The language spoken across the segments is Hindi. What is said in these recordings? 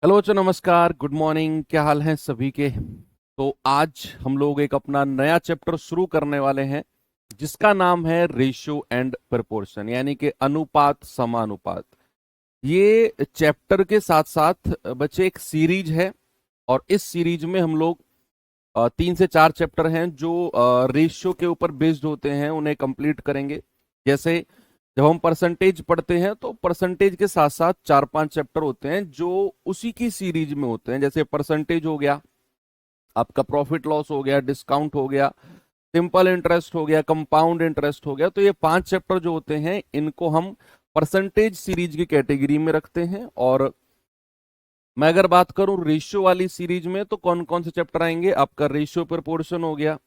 हेलो बच्चों, नमस्कार, गुड मॉर्निंग। क्या हाल है सभी के। तो आज हम लोग एक अपना नया चैप्टर शुरू करने वाले हैं जिसका नाम है रेशियो एंड प्रपोर्शन, यानी कि अनुपात समानुपात। ये चैप्टर के साथ साथ बच्चे एक सीरीज है और इस सीरीज में हम लोग 3 से 4 चैप्टर हैं जो रेशियो के ऊपर बेस्ड होते हैं, उन्हें कंप्लीट करेंगे। जैसे जब हम परसेंटेज पढ़ते हैं तो परसेंटेज के साथ साथ 4-5 चैप्टर होते हैं जो उसी की सीरीज में होते हैं। जैसे परसेंटेज हो गया, आपका प्रॉफिट लॉस हो गया, डिस्काउंट हो गया, सिंपल इंटरेस्ट हो गया, कंपाउंड इंटरेस्ट हो गया। तो ये 5 चैप्टर जो होते हैं इनको हम परसेंटेज सीरीज की कैटेगरी में रखते हैं। और मैं अगर बात करूं रेशियो वाली सीरीज में तो कौन कौन से चैप्टर आएंगे, आपका रेशियो प्रपोर्शन हो गया,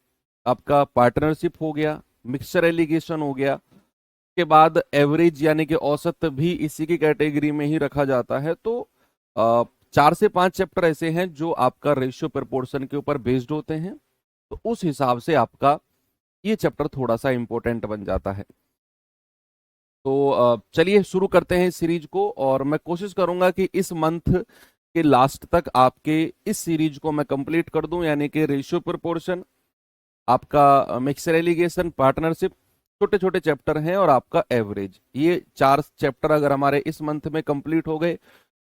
आपका पार्टनरशिप हो गया, मिक्सचर एलिगेशन हो गया। के बाद एवरेज यानी कि औसत भी इसी की कैटेगरी में ही रखा जाता है। तो 4 से 5 चैप्टर ऐसे हैं जो आपका रेशियो प्रपोर्शन के ऊपर बेस्ड होते हैं। तो उस हिसाब से आपका ये चैप्टर थोड़ा सा इंपॉर्टेंट बन जाता है। तो चलिए शुरू करते हैं इस सीरीज को, और मैं कोशिश करूंगा कि इस मंथ के लास्ट तक आपके इस सीरीज को मैं कंप्लीट कर दूं, यानी कि रेशियो प्रपोर्शन, आपका मिक्सर एलिगेशन, पार्टनरशिप, छोटे छोटे चैप्टर हैं, और आपका एवरेज। ये 4 चैप्टर अगर हमारे इस मंथ में कंप्लीट हो गए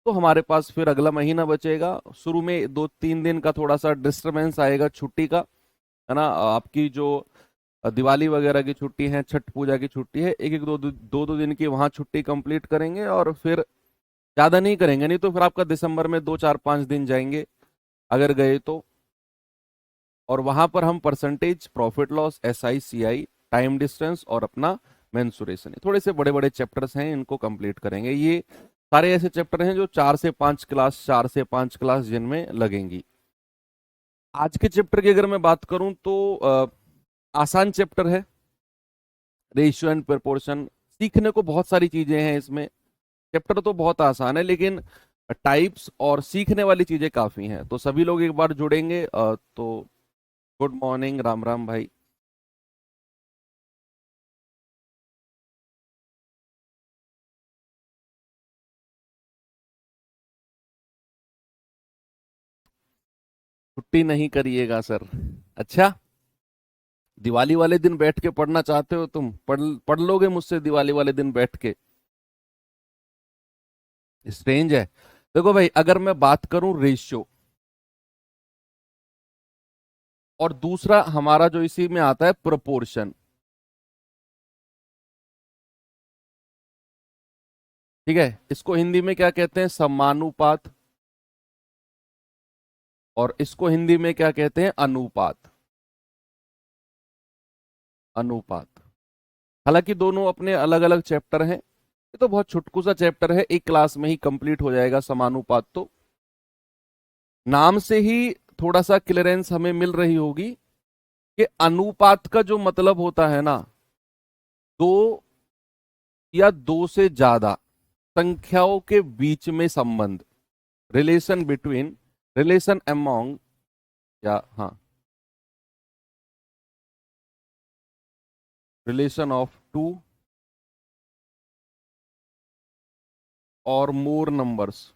तो हमारे पास फिर अगला महीना बचेगा। शुरू में 2-3 दिन का थोड़ा सा डिस्टरबेंस आएगा छुट्टी का, है ना। आपकी जो दिवाली वगैरह की छुट्टी है, छठ पूजा की छुट्टी है, एक एक दो दो दिन की वहां छुट्टी कंप्लीट करेंगे और फिर ज्यादा नहीं करेंगे, नहीं तो फिर आपका दिसंबर में 2-4-5 दिन जाएंगे अगर गए तो। और वहां पर हम percentage, profit loss, SI, CI, time distance और अपना मेंसुरेशन, थोड़े से बड़े बड़े चैप्टर्स हैं, इनको कंप्लीट करेंगे। ये सारे ऐसे चैप्टर हैं जो 4 से 5 क्लास जिनमें लगेंगी। आज के चैप्टर की अगर मैं बात करूं तो आसान चैप्टर है रेशियो एंड प्रोपोर्शन। सीखने को बहुत सारी चीजें हैं इसमें। चैप्टर तो बहुत आसान है लेकिन टाइप्स और सीखने वाली चीजें काफी हैं। तो सभी लोग एक बार जुड़ेंगे तो गुड मॉर्निंग, राम राम भाई। छुट्टी नहीं करिएगा सर। अच्छा, दिवाली वाले दिन बैठ के पढ़ना चाहते हो तुम, पढ़ पढ़ लोगे मुझसे दिवाली वाले दिन बैठ के। स्ट्रेंज है। देखो भाई, अगर मैं बात करूं रेशियो, और दूसरा हमारा जो इसी में आता है प्रोपोर्शन, ठीक है, इसको हिंदी में क्या कहते हैं, समानुपात, और इसको हिंदी में क्या कहते हैं, अनुपात। अनुपात। हालांकि दोनों अपने अलग अलग चैप्टर हैं। ये तो बहुत छुटकू सा चैप्टर है, एक क्लास में ही कंप्लीट हो जाएगा समानुपात। तो नाम से ही थोड़ा सा क्लियरेंस हमें मिल रही होगी कि अनुपात का जो मतलब होता है ना, दो या दो से ज्यादा संख्याओं के बीच में संबंध, रिलेशन बिटवीन, रिलेशन अमॉन्ग, या हाँ, रिलेशन ऑफ टू और मोर नंबर्स,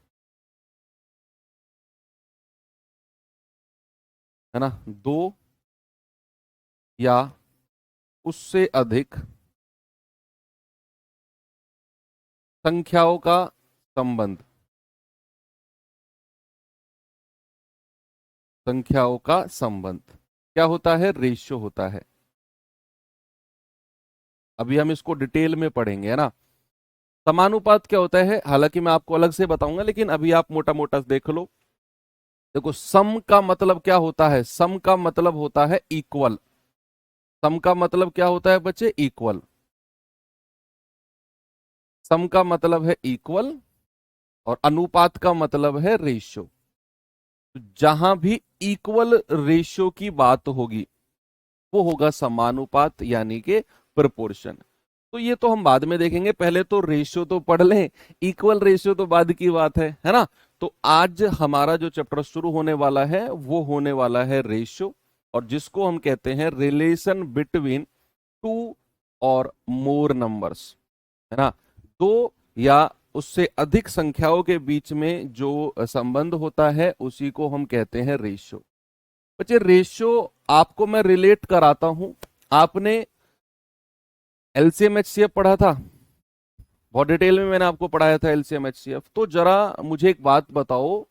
है ना। दो या उससे अधिक संख्याओं का संबंध, संख्याओं का संबंध क्या होता है, रेशियो होता है। अभी हम इसको डिटेल में पढ़ेंगे, है ना। समानुपात क्या होता है, हालांकि मैं आपको अलग से बताऊंगा, लेकिन अभी आप मोटा मोटा देख लो। देखो, सम का मतलब क्या होता है, सम का मतलब होता है इक्वल। सम का मतलब क्या होता है बच्चे, इक्वल। सम का मतलब है इक्वल, और अनुपात का मतलब है रेशियो। जहां भी इक्वल रेशियो की बात होगी वो होगा समानुपात, यानी कि प्रोपोर्शन। तो ये तो हम बाद में देखेंगे, पहले तो रेशियो तो पढ़ लें, इक्वल रेशियो तो बाद की बात है ना। तो आज हमारा जो चैप्टर शुरू होने वाला है वो होने वाला है रेशियो, और जिसको हम कहते हैं रिलेशन बिटवीन टू और मोर नंबर्स, है ना। दो या उससे अधिक संख्याओं के बीच में जो संबंध होता है उसी को हम कहते हैं रेशियो। बच्चे रेशियो आपको मैं रिलेट कराता हूं। आपने एलसीएम एचसीएफ पढ़ा था, बहुत डिटेल में मैंने आपको पढ़ाया था एलसीएम एचसीएफ। तो जरा मुझे एक बात बताओ,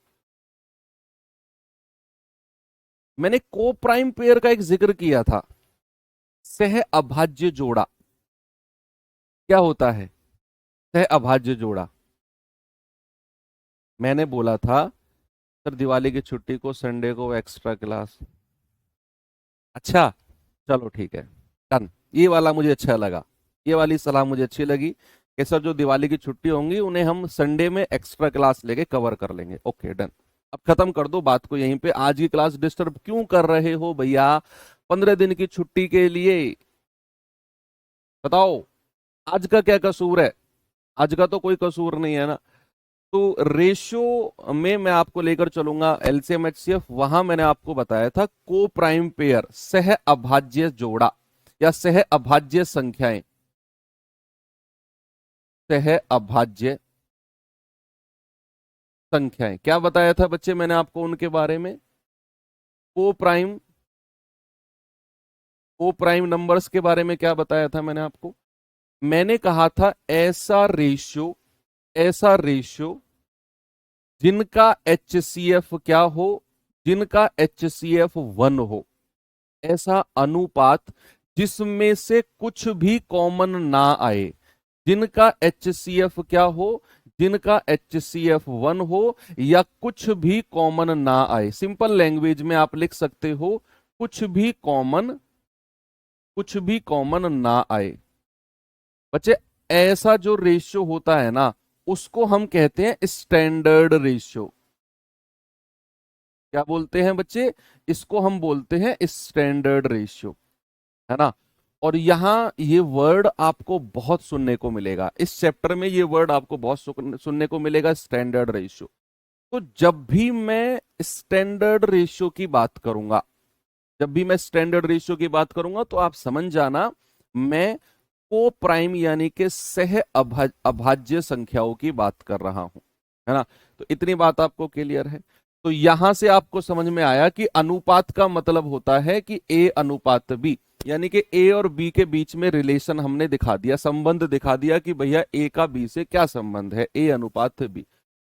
मैंने को प्राइम पेयर का एक जिक्र किया था, सह अभाज्य जोड़ा। क्या होता है सह अभाज्य जोड़ा? मैंने बोला था सर दिवाली की छुट्टी को संडे को एक्स्ट्रा क्लास। अच्छा, चलो ठीक है, डन। ये वाला मुझे अच्छा लगा, ये वाली सलाह मुझे अच्छी लगी कि सर जो दिवाली की छुट्टी होंगी उन्हें हम संडे में एक्स्ट्रा क्लास लेके कवर कर लेंगे। Okay done. अब खत्म कर दो बात को यहीं पे। आज की क्लास डिस्टर्ब क्यों कर रहे हो भैया 15 दिन की छुट्टी के लिए? बताओ आज का क्या कसूर है? आज का तो कोई कसूर नहीं है ना। तो रेशियो में मैं आपको लेकर चलूंगा एलसीएम एचसीएफ। वहां मैंने आपको बताया था को प्राइम पेयर, सह अभाज्य जोड़ा या सह अभाज्य संख्याएं, सह अभाज्य संख्याएं। क्या बताया था बच्चे मैंने आपको उनके बारे में? को प्राइम नंबर्स के बारे में क्या बताया था मैंने आपको? मैंने कहा था ऐसा रेशियो जिनका HCF क्या हो, जिनका HCF 1 हो, ऐसा अनुपात जिसमें से कुछ भी कॉमन ना आए। जिनका HCF क्या हो, जिनका HCF 1 हो या कुछ भी कॉमन ना आए। सिंपल लैंग्वेज में आप लिख सकते हो कुछ भी कॉमन ना आए। बच्चे ऐसा जो रेशियो होता है ना उसको हम कहते हैं स्टैंडर्ड रेशियो। क्या बोलते हैं बच्चे? इसको हम बोलते हैं स्टैंडर्ड रेशियो, है ना। और यहां ये वर्ड आपको बहुत सुनने को मिलेगा, इस चैप्टर में ये वर्ड आपको बहुत सुनने को मिलेगा, स्टैंडर्ड रेशियो। तो जब भी मैं स्टैंडर्ड रेशियो की बात करूंगा, तो आप समझ जाना मैं को प्राइम यानी कि सह अभाज्य संख्याओं की बात कर रहा हूं, है ना। तो इतनी बात आपको क्लियर है। तो यहां से आपको समझ में आया कि अनुपात का मतलब होता है कि ए अनुपात बी, यानी कि ए और बी के बीच में रिलेशन हमने दिखा दिया, संबंध दिखा दिया कि भैया ए का बी से क्या संबंध है, ए अनुपात बी।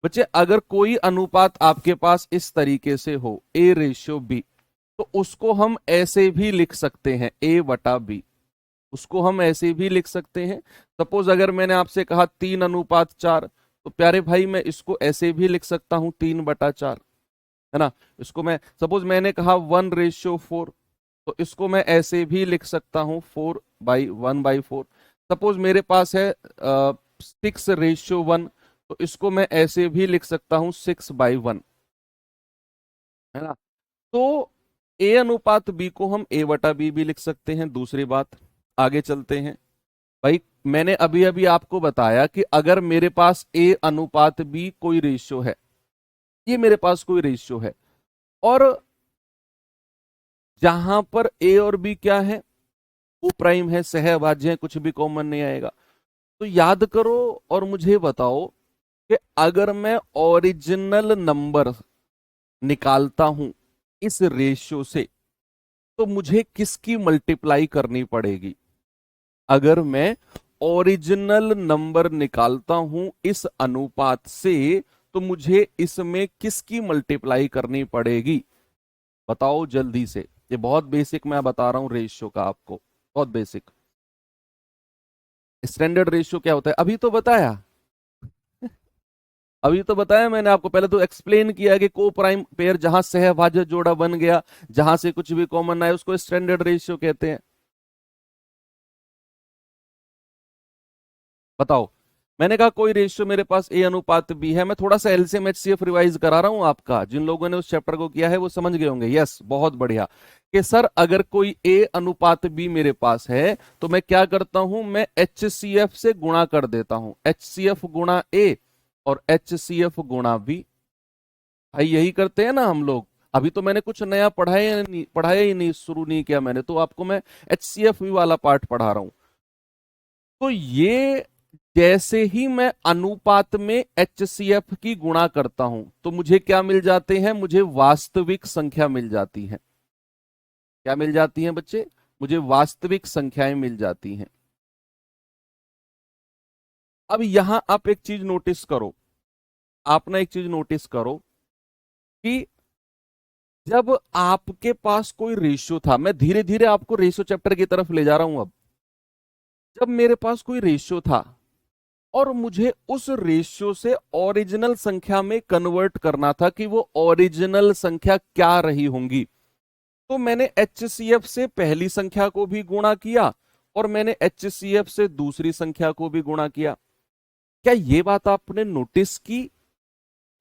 बच्चे अगर कोई अनुपात आपके पास इस तरीके से हो ए रेशियो बी, तो उसको हम ऐसे भी लिख सकते हैं ए बटा बी, उसको हम ऐसे भी लिख सकते हैं। सपोज अगर मैंने आपसे कहा 3:4, तो प्यारे भाई मैं इसको ऐसे भी लिख सकता हूं 3/4, है ना। इसको मैं सपोज मैंने कहा 1:4, तो इसको मैं ऐसे भी लिख सकता हूं 4/1/4। सपोज मेरे पास है 6:1, तो इसको मैं ऐसे भी लिख सकता हूं 6/1, है ना। तो ए अनुपात बी को हम ए बटा बी भी लिख सकते हैं। दूसरी बात, आगे चलते हैं भाई। मैंने अभी अभी आपको बताया कि अगर मेरे पास ए अनुपात बी कोई रेशियो है, ये मेरे पास कोई रेशियो है, और जहां पर ए और बी क्या है, वो प्राइम है, सहअभाज्य है, कुछ भी कॉमन नहीं आएगा। तो याद करो और मुझे बताओ कि अगर मैं ओरिजिनल नंबर निकालता हूं इस रेशियो से, तो मुझे किसकी मल्टीप्लाई करनी पड़ेगी? अगर मैं ओरिजिनल नंबर निकालता हूं इस अनुपात से, तो मुझे इसमें किसकी मल्टीप्लाई करनी पड़ेगी? बताओ जल्दी से। ये बहुत बेसिक मैं बता रहा हूं रेशियो का आपको, बहुत बेसिक। स्टैंडर्ड रेशियो क्या होता है अभी तो बताया मैंने आपको। पहले तो एक्सप्लेन किया कि को प्राइम पेयर जहां सहभाज्य जोड़ा बन गया, जहां से कुछ भी कॉमन आए, उसको स्टैंडर्ड रेशियो कहते हैं। बताओ, मैंने कहा कोई रेशियो मेरे पास ए अनुपात बी है। मैं थोड़ा सा एलसीएम एचसीएफ रिवाइज करा रहा हूं आपका, जिन लोगों ने उस चैप्टर को किया है वो समझ गए होंगे। यस, बहुत बढ़िया। कि सर अगर कोई ए अनुपात बी मेरे पास है, तो मैं क्या करता हूं, मैं एचसीएफ से गुणा कर देता हूं, एचसीएफ गुणा ए और एचसीएफ गुणा बी। भाई यही करते हैं ना हम लोग। अभी तो मैंने कुछ नया पढ़ाया ही नहीं, शुरू नहीं किया मैंने, तो आपको मैं एचसीएफ वाला पार्ट पढ़ा रहा हूं। तो ये जैसे ही मैं अनुपात में HCF की गुणा करता हूं तो मुझे क्या मिल जाते हैं, मुझे वास्तविक संख्या मिल जाती है। क्या मिल जाती हैं बच्चे, मुझे वास्तविक संख्याएं मिल जाती हैं। अब यहां आप एक चीज नोटिस करो, आप ना एक चीज नोटिस करो कि जब आपके पास कोई रेशियो था, मैं धीरे धीरे आपको रेशियो चैप्टर की तरफ ले जा रहा हूं। अब जब मेरे पास कोई रेशियो था और मुझे उस रेशियो से ओरिजिनल संख्या में कन्वर्ट करना था कि वो ओरिजिनल संख्या क्या रही होंगी, तो मैंने HCF से पहली संख्या को भी गुणा किया और मैंने HCF से दूसरी संख्या को भी गुणा किया। क्या ये बात आपने नोटिस की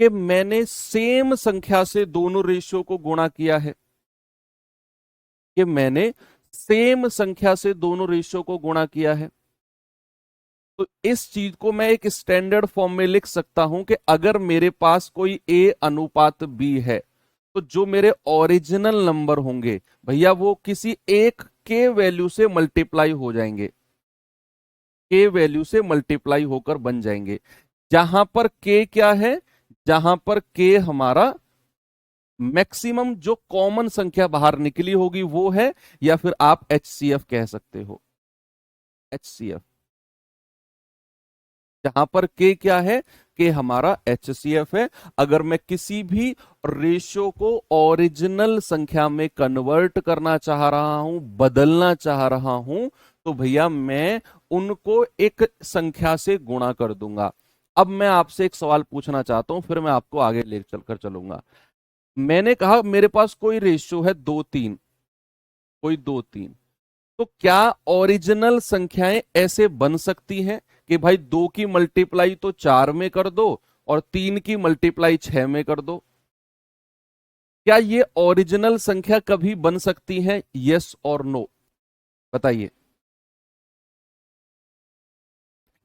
कि मैंने सेम संख्या से दोनों रेशियो को गुणा किया है, कि मैंने सेम संख्या से दोनों रेशियो को गुणा किया है। तो इस चीज को मैं एक स्टैंडर्ड फॉर्म में लिख सकता हूं कि अगर मेरे पास कोई A अनुपात B है तो जो मेरे ओरिजिनल नंबर होंगे भैया वो किसी एक के वैल्यू से मल्टीप्लाई हो जाएंगे, के वैल्यू से मल्टीप्लाई होकर बन जाएंगे। जहां पर के क्या है, जहां पर के हमारा मैक्सिमम जो कॉमन संख्या बाहर निकली होगी वो है, या फिर आप HCF कह सकते हो, HCF। जहां पर के क्या है, के हमारा HCF है। अगर मैं किसी भी रेशियो को ओरिजिनल संख्या में कन्वर्ट करना चाह रहा हूं, बदलना चाह रहा हूं, तो भैया मैं उनको एक संख्या से गुणा कर दूंगा। अब मैं आपसे एक सवाल पूछना चाहता हूं, फिर मैं आपको आगे ले चलकर चलूंगा। मैंने कहा मेरे पास कोई रेशियो है 2-3, कोई 2-3, तो क्या ओरिजिनल संख्याएं ऐसे बन सकती हैं कि भाई 2 की मल्टीप्लाई तो 4 में कर दो और 3 की मल्टीप्लाई 6 में कर दो? क्या ये ओरिजिनल संख्या कभी बन सकती है, यस और नो? बताइए।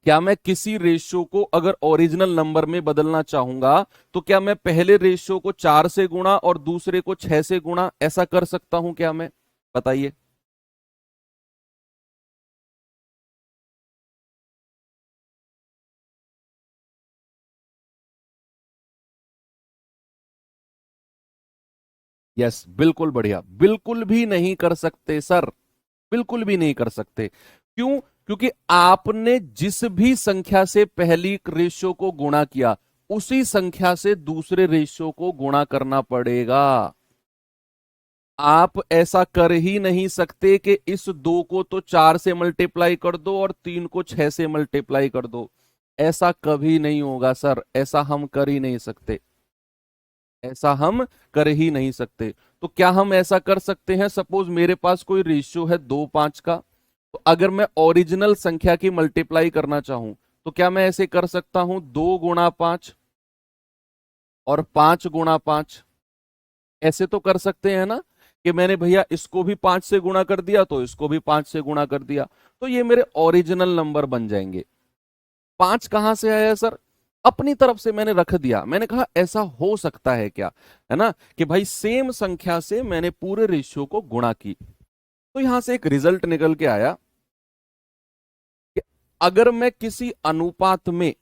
क्या मैं किसी रेशियो को अगर ओरिजिनल नंबर में बदलना चाहूंगा तो क्या मैं पहले रेशियो को 4 से गुणा और दूसरे को 6 से गुणा, ऐसा कर सकता हूं क्या मैं? बताइए। यस, बिल्कुल बढ़िया, बिल्कुल भी नहीं कर सकते सर, बिल्कुल भी नहीं कर सकते। क्यों? क्योंकि आपने जिस भी संख्या से पहली रेशियो को गुणा किया उसी संख्या से दूसरे रेशियो को गुणा करना पड़ेगा। आप ऐसा कर ही नहीं सकते कि इस 2 को तो 4 से मल्टीप्लाई कर दो और 3 को 6 से मल्टीप्लाई कर दो। ऐसा कभी नहीं होगा सर, ऐसा हम कर ही नहीं सकते, ऐसा हम कर ही नहीं सकते। तो क्या हम ऐसा कर सकते हैं, सपोज मेरे पास कोई रेशियो है 2-5 का, तो अगर मैं ओरिजिनल संख्या की मल्टीप्लाई करना चाहूं तो क्या मैं ऐसे कर सकता हूं, 2 गुणा 5 और 5 गुणा 5? ऐसे तो कर सकते हैं ना, कि मैंने भैया इसको भी 5 से गुणा कर दिया तो इसको भी 5 से गुणा कर दिया, तो ये मेरे ओरिजिनल नंबर बन जाएंगे। 5 कहां से आया सर? अपनी तरफ से मैंने रख दिया, मैंने कहा ऐसा हो सकता है क्या, है ना, कि भाई सेम संख्या से मैंने पूरे रेशियो को गुणा की। तो यहां से एक रिजल्ट निकल के आया कि अगर मैं किसी अनुपात में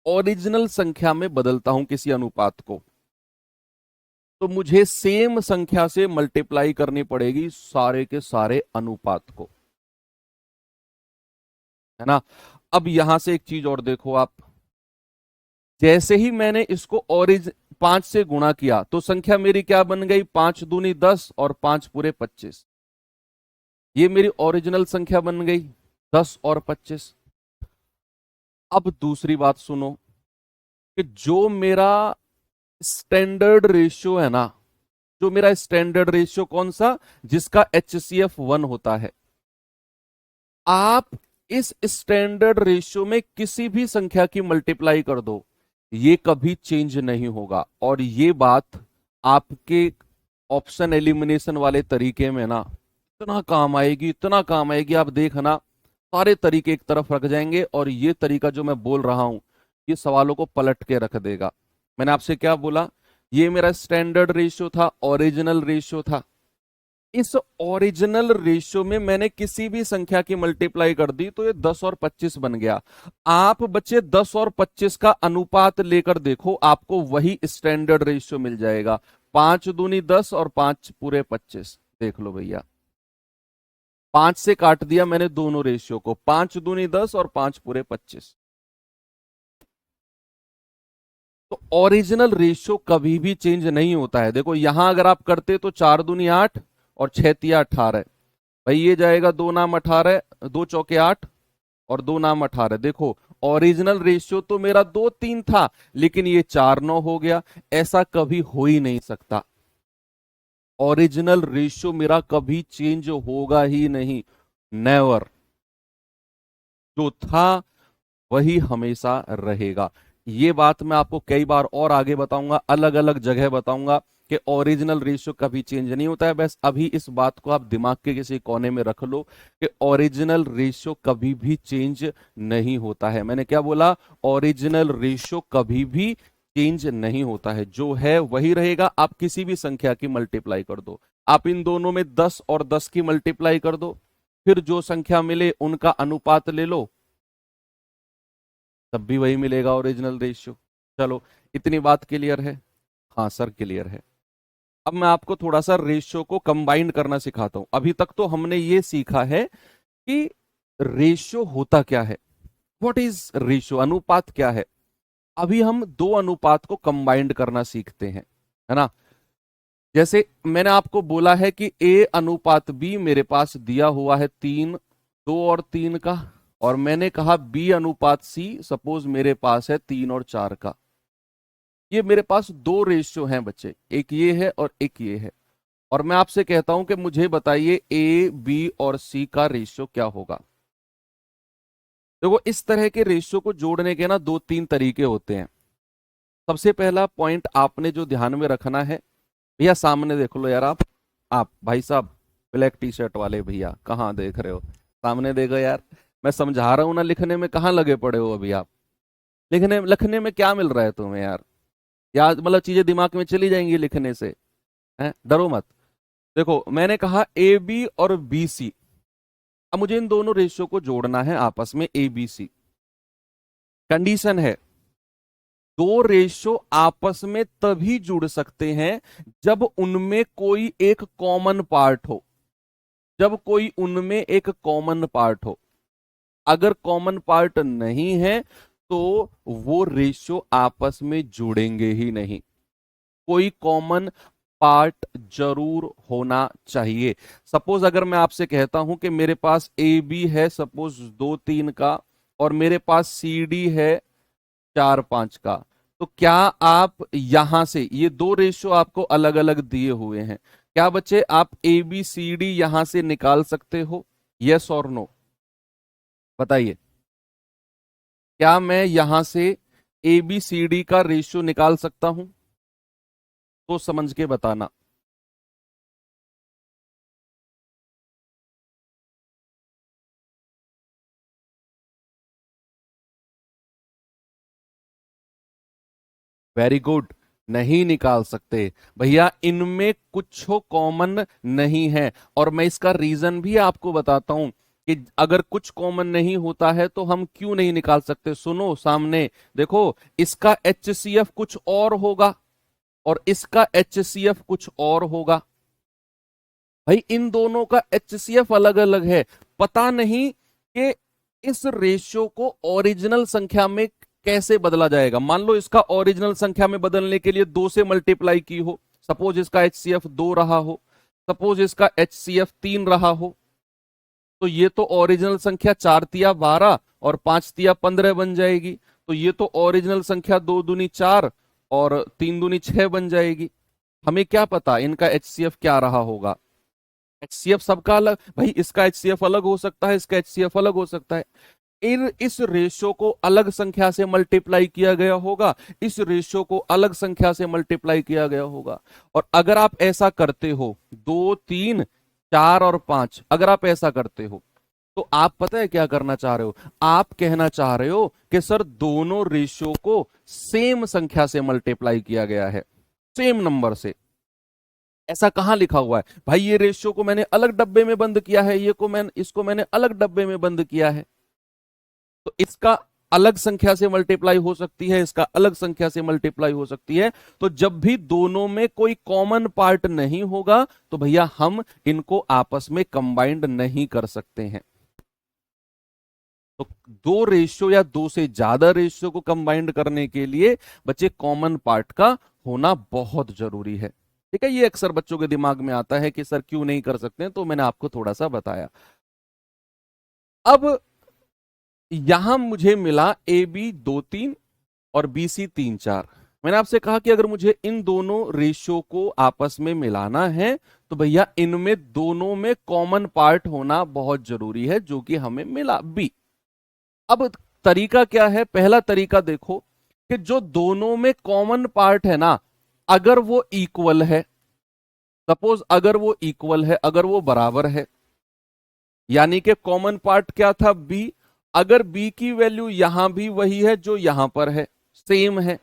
ओरिजिनल संख्या में बदलता हूं किसी अनुपात को, तो मुझे सेम संख्या से मल्टीप्लाई करनी पड़ेगी सारे के सारे अनुपात को, है ना। अब यहां से एक चीज और देखो आप, जैसे ही मैंने इसको 5 से गुणा किया तो संख्या मेरी क्या बन गई, 5 दूनी 10 और 5 पूरे 25। ये मेरी ओरिजिनल संख्या बन गई 10 और 25। अब दूसरी बात सुनो कि जो मेरा स्टैंडर्ड रेशियो है ना, जो मेरा स्टैंडर्ड रेशियो कौन सा, जिसका HCF 1 होता है, आप इस स्टैंडर्ड रेशियो में किसी भी संख्या की मल्टीप्लाई कर दो, ये कभी चेंज नहीं होगा। और ये बात आपके ऑप्शन एलिमिनेशन वाले तरीके में ना इतना काम आएगी, इतना काम आएगी, आप देखना सारे तरीके एक तरफ रख जाएंगे और ये तरीका जो मैं बोल रहा हूं ये सवालों को पलट के रख देगा। मैंने आपसे क्या बोला, ये मेरा स्टैंडर्ड रेशियो था, ओरिजिनल रेशियो था, इस ओरिजिनल रेशियो में मैंने किसी भी संख्या की मल्टीप्लाई कर दी तो ये 10 और 25 बन गया। आप बच्चे 10 और 25 का अनुपात लेकर देखो, आपको वही स्टैंडर्ड रेशियो मिल जाएगा। 5 दूनी 10 और 5 पूरे 25। देख लो भैया, 5 से काट दिया मैंने दोनों रेशियो को, 5 दूनी 10 और 5 पूरे 25। तो ओरिजिनल रेशियो कभी भी चेंज नहीं होता है। देखो यहां अगर आप करते तो 4 दूनी 8 और 6 तिया 18, भाई ये जाएगा 2 नाम 18, 2 चौके 8 और 2 नाम 18। देखो ओरिजिनल रेशियो तो मेरा 2 3 था, लेकिन ये 4 9 हो गया। ऐसा कभी हो ही नहीं सकता। ओरिजिनल रेशियो मेरा कभी चेंज होगा ही नहीं, नेवर। जो था वही हमेशा रहेगा। ये बात मैं आपको कई बार और आगे बताऊंगा, अलग अलग जगह बताऊंगा कि ओरिजिनल रेशियो कभी चेंज नहीं होता है। बस अभी इस बात को आप दिमाग के किसी कोने में रख लो कि ओरिजिनल रेशियो कभी भी चेंज नहीं होता है। मैंने क्या बोला? ओरिजिनल रेशियो कभी भी चेंज नहीं होता है, जो है वही रहेगा। आप किसी भी संख्या की मल्टीप्लाई कर दो, आप इन दोनों में 10 और 10 की मल्टीप्लाई कर दो, फिर जो संख्या मिले उनका अनुपात ले लो, तब भी वही मिलेगा ओरिजिनल रेशियो। चलो इतनी बात क्लियर है? हाँ सर क्लियर है। अब मैं आपको थोड़ा सा रेशियो को कंबाइन करना सिखाता हूं। अभी तक तो हमने ये सीखा है कि रेशियो होता क्या है, व्हाट इज रेशियो, अनुपात क्या है। अभी हम दो अनुपात को कंबाइंड करना सीखते हैं, है ना। जैसे मैंने आपको बोला है कि ए अनुपात बी मेरे पास दिया हुआ है 3, 2 और 3 का, और मैंने कहा बी अनुपात सी सपोज मेरे पास है 3 और 4 का। ये मेरे पास दो रेशियो हैं बच्चे, एक ये है और एक ये है। और मैं आपसे कहता हूं कि मुझे बताइए ए बी और सी का रेशियो क्या होगा। देखो इस तरह के रेशियो को जोड़ने के ना दो तीन तरीके होते हैं। सबसे पहला पॉइंट आपने जो ध्यान में रखना है, भैया सामने देख लो यार, आप भाई साहब ब्लैक टी शर्ट वाले भैया कहाँ देख रहे हो, सामने देखो यार। मैं समझा रहा हूं ना, लिखने में कहाँ लगे पड़े हो अभी आप? लिखने लिखने में क्या मिल रहा है तुम्हें यार? याद मतलब चीजें दिमाग में चली जाएंगी लिखने से, हैं? डरो मत। देखो मैंने कहा ए बी और बी सी, अब मुझे इन दोनों रेशियो को जोड़ना है आपस में, ए बी सी। कंडीशन है दो रेशियो आपस में तभी जुड़ सकते हैं जब उनमें कोई एक कॉमन पार्ट हो, जब कोई उनमें एक कॉमन पार्ट हो। अगर कॉमन पार्ट नहीं है तो वो रेशियो आपस में जुड़ेंगे ही नहीं। कोई कॉमन पार्ट जरूर होना चाहिए। सपोज अगर मैं आपसे कहता हूं कि मेरे पास ए बी है सपोज 2 3 का, और मेरे पास सी डी है 4 5 का, तो क्या आप यहां से, ये दो रेशियो आपको अलग अलग दिए हुए हैं, क्या बच्चे आप ए बी सी डी यहां से निकाल सकते हो? यस और नो बताइए। क्या मैं यहां से ए बी सी डी का रेशियो निकाल सकता हूं? तो समझ के बताना। वेरी गुड, नहीं निकाल सकते भैया, इनमें कुछ कॉमन नहीं है। और मैं इसका रीजन भी आपको बताता हूं कि अगर कुछ कॉमन नहीं होता है तो हम क्यों नहीं निकाल सकते। सुनो सामने देखो, इसका HCF कुछ और होगा और इसका HCF कुछ और होगा। भाई इन दोनों का HCF अलग अलग है। पता नहीं कि इस रेशियो को ओरिजिनल संख्या में कैसे बदला जाएगा। मान लो इसका ओरिजिनल संख्या में बदलने के लिए 2 से मल्टीप्लाई की हो, सपोज इसका HCF 2 रहा हो, सपोज इसका HCF 3 रहा हो, तो ये तो ओरिजिनल संख्या 4 तिया 12 और 5 तिया 15 बन जाएगी। तो ये तो ओरिजिनल संख्या 2 दूनी 4 और 3 दूनी 6 बन जाएगी। हमें क्या पता इनका HCF क्या रहा होगा। HCF सबका अलग, भाई इसका HCF अलग हो सकता है, इसका HCF अलग हो सकता है। इन इस रेशियो को अलग संख्या से मल्टीप्लाई किया गया होगा, इस रेशियो को अलग संख्या से मल्टीप्लाई किया गया होगा। और अगर आप ऐसा करते हो 2 3 4 और 5, अगर आप ऐसा करते हो तो आप पता है क्या करना चाह रहे हो? आप कहना चाह रहे हो कि सर दोनों रेशियो को सेम संख्या से मल्टीप्लाई किया गया है, सेम नंबर से। ऐसा कहां लिखा हुआ है भाई? ये रेशियो को मैंने अलग डब्बे में बंद किया है, इसको मैंने अलग डब्बे में बंद किया है। तो इसका अलग संख्या से मल्टीप्लाई हो सकती है, इसका अलग संख्या से मल्टीप्लाई हो सकती है। तो जब भी दोनों में कोई कॉमन पार्ट नहीं होगा तो भैया हम इनको आपस में कंबाइंड नहीं कर सकते हैं। तो दो रेशियो या दो से ज्यादा रेशियो को कंबाइंड करने के लिए बच्चे कॉमन पार्ट का होना बहुत जरूरी है। ठीक है, ये अक्सर बच्चों के दिमाग में आता है कि सर क्यों नहीं कर सकते हैं, तो मैंने आपको थोड़ा सा बताया। अब यहां मुझे मिला ए बी 2 3 और बी सी 3 4। मैंने आपसे कहा कि अगर मुझे इन दोनों रेशियो को आपस में मिलाना है तो भैया इनमें दोनों में कॉमन पार्ट होना बहुत जरूरी है, जो कि हमें मिला बी। अब तरीका क्या है? पहला तरीका देखो कि जो दोनों में कॉमन पार्ट है ना, अगर वो इक्वल है, सपोज अगर वो इक्वल है, अगर वो बराबर है, यानी कि कॉमन पार्ट क्या था? बी। अगर बी की वैल्यू यहां भी वही है जो यहां पर है, सेम है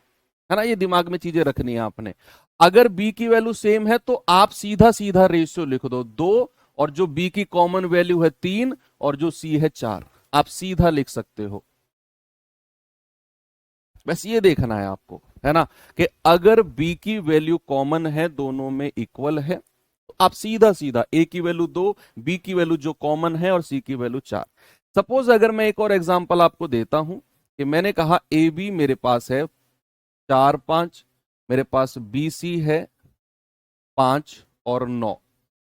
ना? ये दिमाग में चीजें रखनी है आपने। अगर बी की वैल्यू सेम है तो आप सीधा सीधा रेशियो लिख दो 2, और जो बी की कॉमन वैल्यू है 3 और जो सी है 4, आप सीधा लिख सकते हो। बस ये देखना है आपको, है ना, कि अगर बी की वैल्यू कॉमन है, दोनों में इक्वल है, तो आप सीधा सीधा ए की वैल्यू 2, बी की वैल्यू जो कॉमन है और सी की वैल्यू 4। सपोज अगर मैं एक और एग्जांपल आपको देता हूं कि मैंने कहा ए बी मेरे पास है 4 5, मेरे पास बी सी है 5 और 9,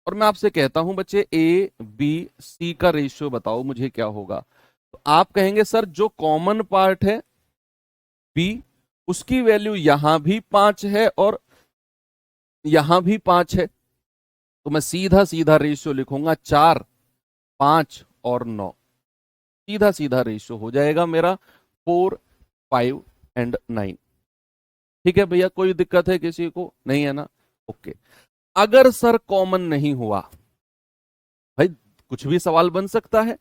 और मैं आपसे कहता हूं बच्चे ए बी सी का रेशियो बताओ मुझे क्या होगा। तो आप कहेंगे सर जो कॉमन पार्ट है बी, उसकी वैल्यू यहां भी 5 है और यहां भी 5 है, तो मैं सीधा सीधा रेशियो लिखूंगा 4 5 और 9। सीधा सीधा रेशियो हो जाएगा मेरा 4 5 एंड 9। ठीक है भैया, कोई दिक्कत है किसी को? नहीं है ना? ओके। अगर सर कॉमन नहीं हुआ, भाई कुछ भी सवाल बन सकता है।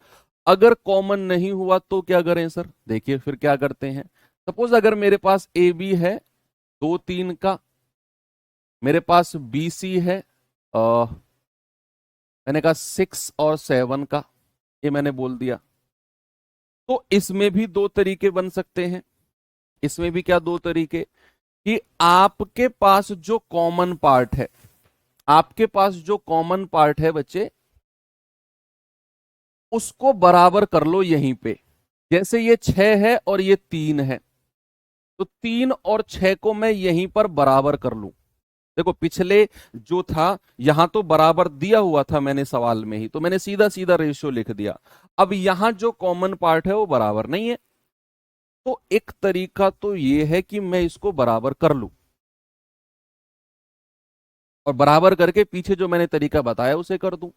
अगर कॉमन नहीं हुआ तो क्या करें सर? देखिए फिर क्या करते हैं। सपोज अगर मेरे पास ए बी है 2 3 का, मेरे पास बी सी है मैंने कहा 6 और 7 का, ये मैंने बोल दिया। तो इसमें भी दो तरीके बन सकते हैं। इसमें भी क्या दो तरीके? कि आपके पास जो कॉमन पार्ट है, आपके पास जो कॉमन पार्ट है बच्चे, उसको बराबर कर लो यहीं पे। जैसे ये 6 है और ये 3 है, तो 3 और 6 को मैं यहीं पर बराबर कर लूं। देखो पिछले जो था यहां तो बराबर दिया हुआ था मैंने सवाल में ही, तो मैंने सीधा सीधा रेशियो लिख दिया। अब यहां जो कॉमन पार्ट है वो बराबर नहीं है, तो एक तरीका तो ये है कि मैं इसको बराबर कर लूं, और बराबर करके पीछे जो मैंने तरीका बताया उसे कर दूं।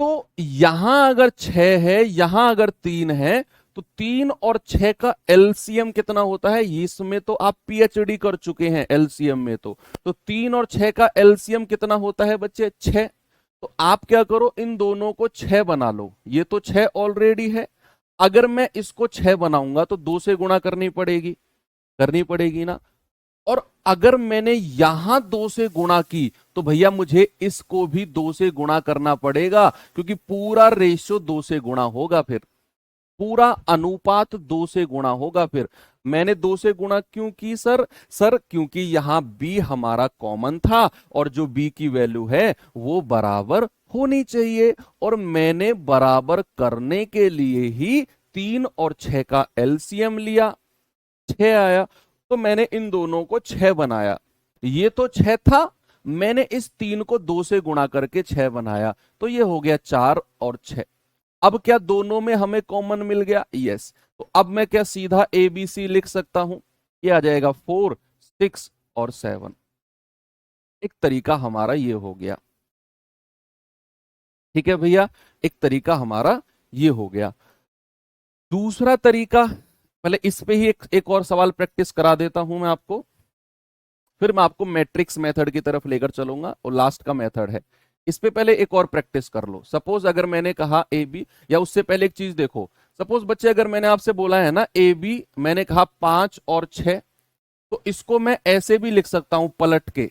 तो यहां अगर 6 है, यहां अगर 3 है, तो 3 और 6 का एलसीएम कितना होता है? इसमें तो आप पीएचडी कर चुके हैं एलसीएम में। तो 3 और 6 का एलसीएम कितना होता है बच्चे? 6। तो आप क्या करो, इन दोनों को 6 बना लो। ये तो 6 ऑलरेडी है, अगर मैं इसको 6 बनाऊंगा तो 2 से गुणा करनी पड़ेगी ना। और अगर मैंने यहां 2 से गुणा की तो भैया मुझे इसको भी 2 से गुणा करना पड़ेगा, क्योंकि पूरा रेशियो 2 से गुणा होगा, फिर पूरा अनुपात 2 से गुणा होगा। फिर मैंने 2 से गुणा क्यों की सर? क्योंकि यहां b हमारा कॉमन था और जो b की वैल्यू है वो बराबर होनी चाहिए, और मैंने बराबर करने के लिए ही 3 और 6 का एलसीएम लिया, 6 आया। तो मैंने इन दोनों को 6 बनाया। ये तो 6 था, मैंने इस 3 को 2 से गुणा करके 6 बनाया, तो ये हो गया 4 और 6। अब क्या दोनों में हमें कॉमन मिल गया? यस। तो अब मैं क्या सीधा ए बी सी लिख सकता हूं? ये आ जाएगा 4 6 और 7। एक तरीका हमारा ये हो गया। ठीक है भैया, एक तरीका हमारा ये हो गया। दूसरा तरीका, पहले इस पे ही एक और सवाल प्रैक्टिस करा देता हूं मैं आपको, फिर मैं आपको मैट्रिक्स मेथड की तरफ लेकर चलूंगा, और लास्ट का मेथड है। इस पे पहले एक और प्रैक्टिस कर लो। सपोज अगर मैंने कहा ए बी, या उससे पहले एक चीज देखो। सपोज बच्चे अगर मैंने आपसे बोला है ना ए बी, मैंने कहा 5 और 6, तो इसको मैं ऐसे भी लिख सकता हूं पलट के,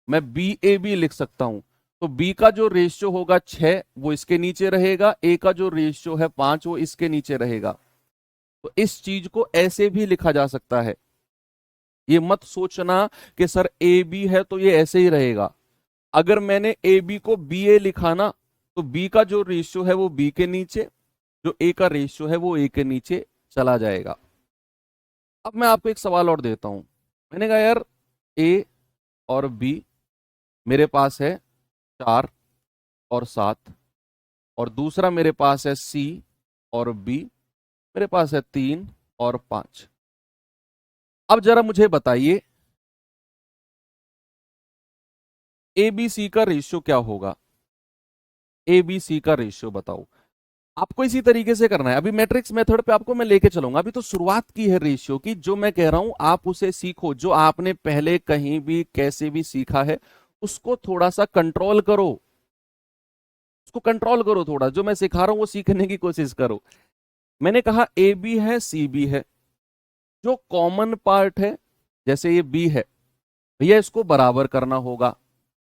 मैं बी ए बी लिख सकता हूं। तो बी का जो रेशियो होगा 6 वो इसके नीचे रहेगा, ए का जो रेशियो है 5 वो इसके नीचे रहेगा। तो इस चीज को ऐसे भी लिखा जा सकता है। ये मत सोचना कि सर ए बी है तो ये ऐसे ही रहेगा। अगर मैंने ए बी को बी ए लिखा ना, तो बी का जो रेशियो है वो बी के नीचे, जो ए का रेशियो है वो ए के नीचे चला जाएगा। अब मैं आपको एक सवाल और देता हूं। मैंने कहा यार ए और बी मेरे पास है 4 और 7, और दूसरा मेरे पास है सी और बी मेरे पास है 3 और 5। अब जरा मुझे बताइए ए बी सी का रेशियो क्या होगा? ए बी सी का रेशियो बताओ। आपको इसी तरीके से करना है। अभी मैट्रिक्स मेथड पे आपको मैं लेके चलूंगा। अभी तो शुरुआत की है रेशियो की। जो मैं कह रहा हूं आप उसे सीखो, जो आपने पहले कहीं भी कैसे भी सीखा है उसको थोड़ा सा कंट्रोल करो, उसको कंट्रोल करो थोड़ा। जो मैं सिखा रहा हूं वो सीखने की कोशिश करो। मैंने कहा ए बी है सी बी है, जो कॉमन पार्ट है जैसे ये बी है भैया इसको बराबर करना होगा।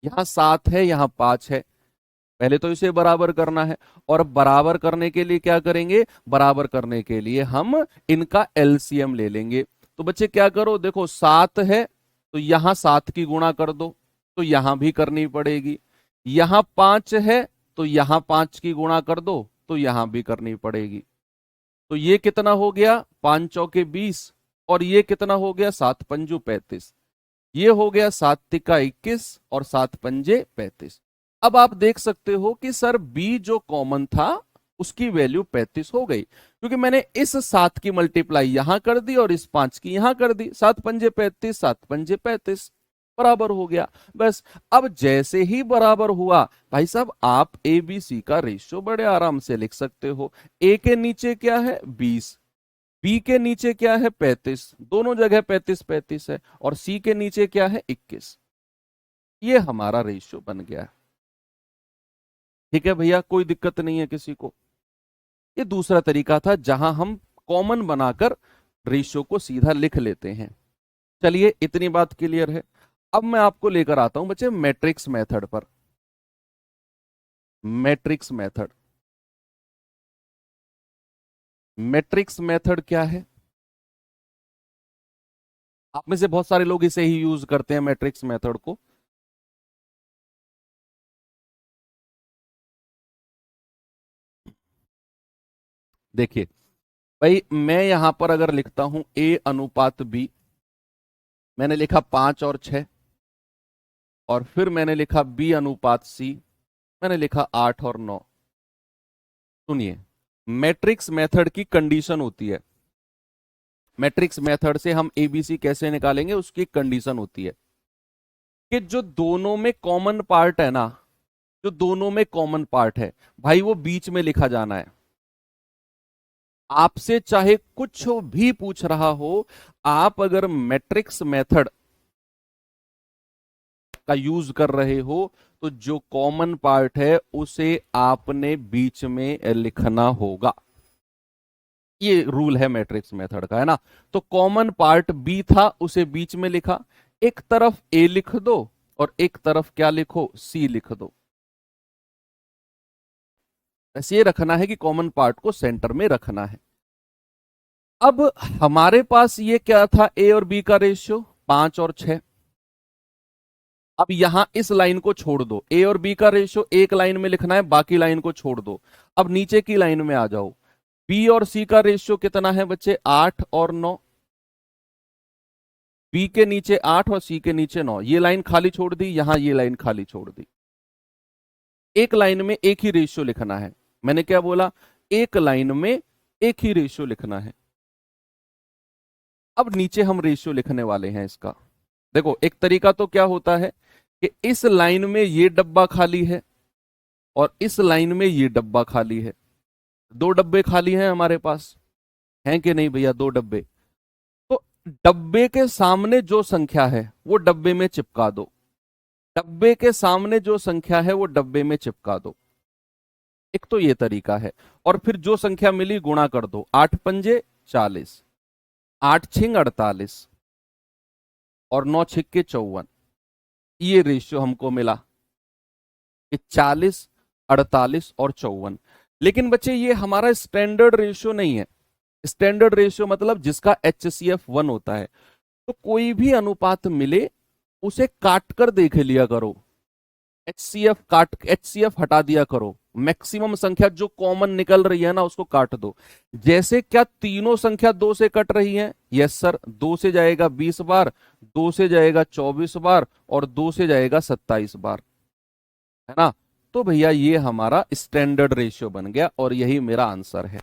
यहां 7 है यहां 5 है, पहले तो इसे बराबर करना है। और बराबर करने के लिए क्या करेंगे? बराबर करने के लिए हम इनका एलसीएम ले लेंगे। तो बच्चे क्या करो, देखो 7 है तो यहां 7 की गुणा कर दो, तो यहां भी करनी पड़ेगी। यहां 5 है तो यहां 5 की गुणा कर दो, तो यहां भी करनी पड़ेगी। तो ये कितना हो गया? 5 चौके 20, और ये कितना हो गया? 7 पंजू 35। ये हो गया 7 तिक्का 21 और 7 पंजे 35। अब आप देख सकते हो कि सर बी जो कॉमन था उसकी वैल्यू 35 हो गई, क्योंकि मैंने इस 7 की मल्टीप्लाई यहां कर दी और इस 5 की यहां कर दी। 7 पंजे 35, 7 पंजे 35 बराबर हो गया। बस अब जैसे ही बराबर हुआ भाई साहब, आप ए बी सी का रेशियो बड़े आराम से लिख सकते हो। ए के नीचे क्या है? 20, बी के नीचे क्या है? 35, दोनों जगह 35 35 है, और सी के नीचे क्या है? 21। ये हमारा रेशियो बन गया है। ठीक है भैया, कोई दिक्कत नहीं है किसी को। ये दूसरा तरीका था जहां हम कॉमन बनाकर रेशियो को सीधा लिख लेते हैं। चलिए इतनी बात क्लियर है। अब मैं आपको लेकर आता हूं बच्चे मैट्रिक्स मेथड पर। मैट्रिक्स मेथड, मैट्रिक्स मेथड क्या है? आप में से बहुत सारे लोग इसे ही यूज करते हैं मैट्रिक्स मेथड को। देखिए भाई, मैं यहां पर अगर लिखता हूं ए अनुपात बी, मैंने लिखा 5 और 6, और फिर मैंने लिखा बी अनुपात सी, मैंने लिखा 8 और 9। सुनिए, मैट्रिक्स मेथड की कंडीशन होती है। मैट्रिक्स मेथड से हम एबीसी कैसे निकालेंगे उसकी एक कंडीशन होती है कि जो दोनों में कॉमन पार्ट है ना, जो दोनों में कॉमन पार्ट है भाई वो बीच में लिखा जाना है। आपसे चाहे कुछ भी पूछ रहा हो, आप अगर मैट्रिक्स मेथड का यूज कर रहे हो तो जो कॉमन पार्ट है उसे आपने बीच में लिखना होगा। ये रूल है मैट्रिक्स मेथड का, है ना। तो कॉमन पार्ट बी था, उसे बीच में लिखा। एक तरफ ए लिख दो और एक तरफ क्या लिखो? सी लिख दो। बस ये रखना है कि कॉमन पार्ट को सेंटर में रखना है। अब हमारे पास ये क्या था? ए और बी का रेशियो 5 और 6। अब यहां इस लाइन को छोड़ दो, ए और बी का रेशियो एक लाइन में लिखना है, बाकी लाइन को छोड़ दो। अब नीचे की लाइन में आ जाओ। बी और सी का रेशियो कितना है बच्चे? 8 और 9। बी के नीचे 8 और सी के नीचे 9। ये लाइन खाली छोड़ दी, यहां ये लाइन खाली छोड़ दी। एक लाइन में एक ही रेशियो लिखना है। मैंने क्या बोला? एक लाइन में एक ही रेशियो लिखना है। अब नीचे हम रेशियो लिखने वाले हैं इसका। देखो एक तरीका तो क्या होता है कि इस लाइन में ये डब्बा खाली है और इस लाइन में ये डब्बा खाली है। दो डब्बे खाली हैं हमारे पास, हैं कि नहीं भैया? दो डब्बे। तो डब्बे के सामने जो संख्या है वो डब्बे में चिपका दो। डब्बे के सामने जो संख्या है वो डब्बे में चिपका दो। एक तो ये तरीका है। और फिर जो संख्या मिली गुणा कर दो। 8 पंजे 40, 8 छिंग 48। और 9 छिक्के 54, ये रेशियो हमको मिला कि 40, 48 और 54। लेकिन बच्चे ये हमारा स्टैंडर्ड रेशियो नहीं है। स्टैंडर्ड रेशियो मतलब जिसका HCF 1 होता है। तो कोई भी अनुपात मिले उसे काट कर देख लिया करो, HCF हटा दिया करो, मैक्सिमम संख्या जो कॉमन निकल रही है ना उसको काट दो। जैसे क्या तीनों संख्या 2 से कट रही है? यस सर, 2 से जाएगा 20 बार, 2 से जाएगा 24 बार और 2 से जाएगा 27 बार, है ना। तो भैया ये हमारा स्टैंडर्ड रेशियो बन गया और यही मेरा आंसर है।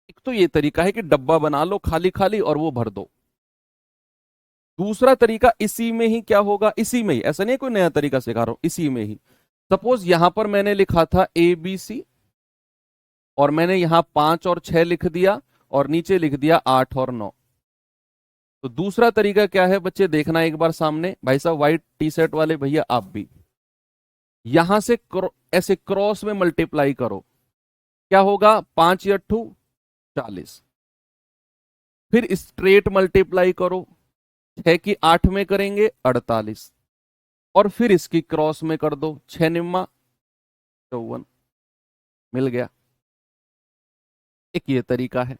एक तो ये तरीका है कि डब्बा बना लो खाली खाली और वो भर दो। दूसरा तरीका इसी में ही क्या होगा, इसी में ही, ऐसा नहीं है कोई नया तरीका सिखा रहा हूं, इसी में ही। सपोज यहां पर मैंने लिखा था ABC और मैंने यहां 5 और 6 लिख दिया और नीचे लिख दिया 8 और 9। तो दूसरा तरीका क्या है बच्चे, देखना एक बार सामने, भाई साहब व्हाइट टी शर्ट वाले भैया आप भी यहां से ऐसे क्रॉस में मल्टीप्लाई करो, क्या होगा, 5 या 40। फिर स्ट्रेट मल्टीप्लाई करो, 6 की 8 में करेंगे 48 और फिर इसकी क्रॉस में कर दो, 6 निम्मा 54, मिल गया। एक ये तरीका है,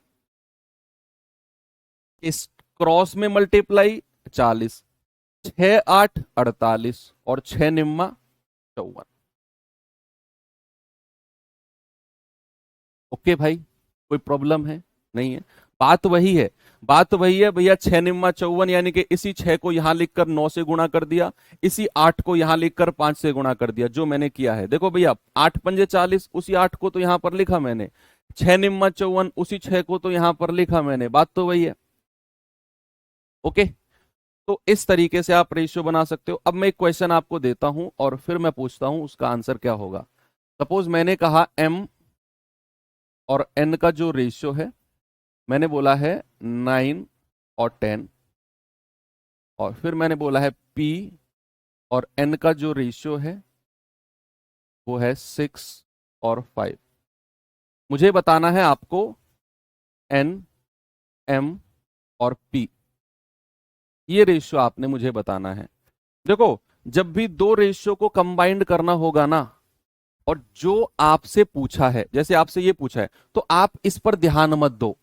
इस क्रॉस में मल्टीप्लाई 40, 6 8 48 और 6 निम्मा 54। ओके भाई, कोई प्रॉब्लम है? नहीं है। बात वही है, बात वही है भैया, 6 निम्मा 54 यानी कि इसी 6 को यहां लिखकर 9 से गुणा कर दिया, इसी 8 को यहां लिखकर 5 से गुणा कर दिया, जो मैंने किया है। देखो भैया 8 पंजे 40, उसी 8 को तो यहां पर लिखा मैंने, 6 निम्मा 54 उसी 6 को तो यहां पर लिखा मैंने, बात तो वही है। ओके, तो इस तरीके से आप रेशियो बना सकते हो। अब मैं एक क्वेश्चन आपको देता हूं और फिर मैं पूछता हूं उसका आंसर क्या होगा। सपोज मैंने कहा M और N का जो रेशियो है, मैंने बोला है 9 और 10, और फिर मैंने बोला है P और N का जो रेशियो है वो है 6 और 5। मुझे बताना है आपको N, M और P, ये रेशियो आपने मुझे बताना है। देखो, जब भी दो रेशियो को कंबाइंड करना होगा ना, और जो आपसे पूछा है, जैसे आपसे ये पूछा है, तो आप इस पर ध्यान मत दो,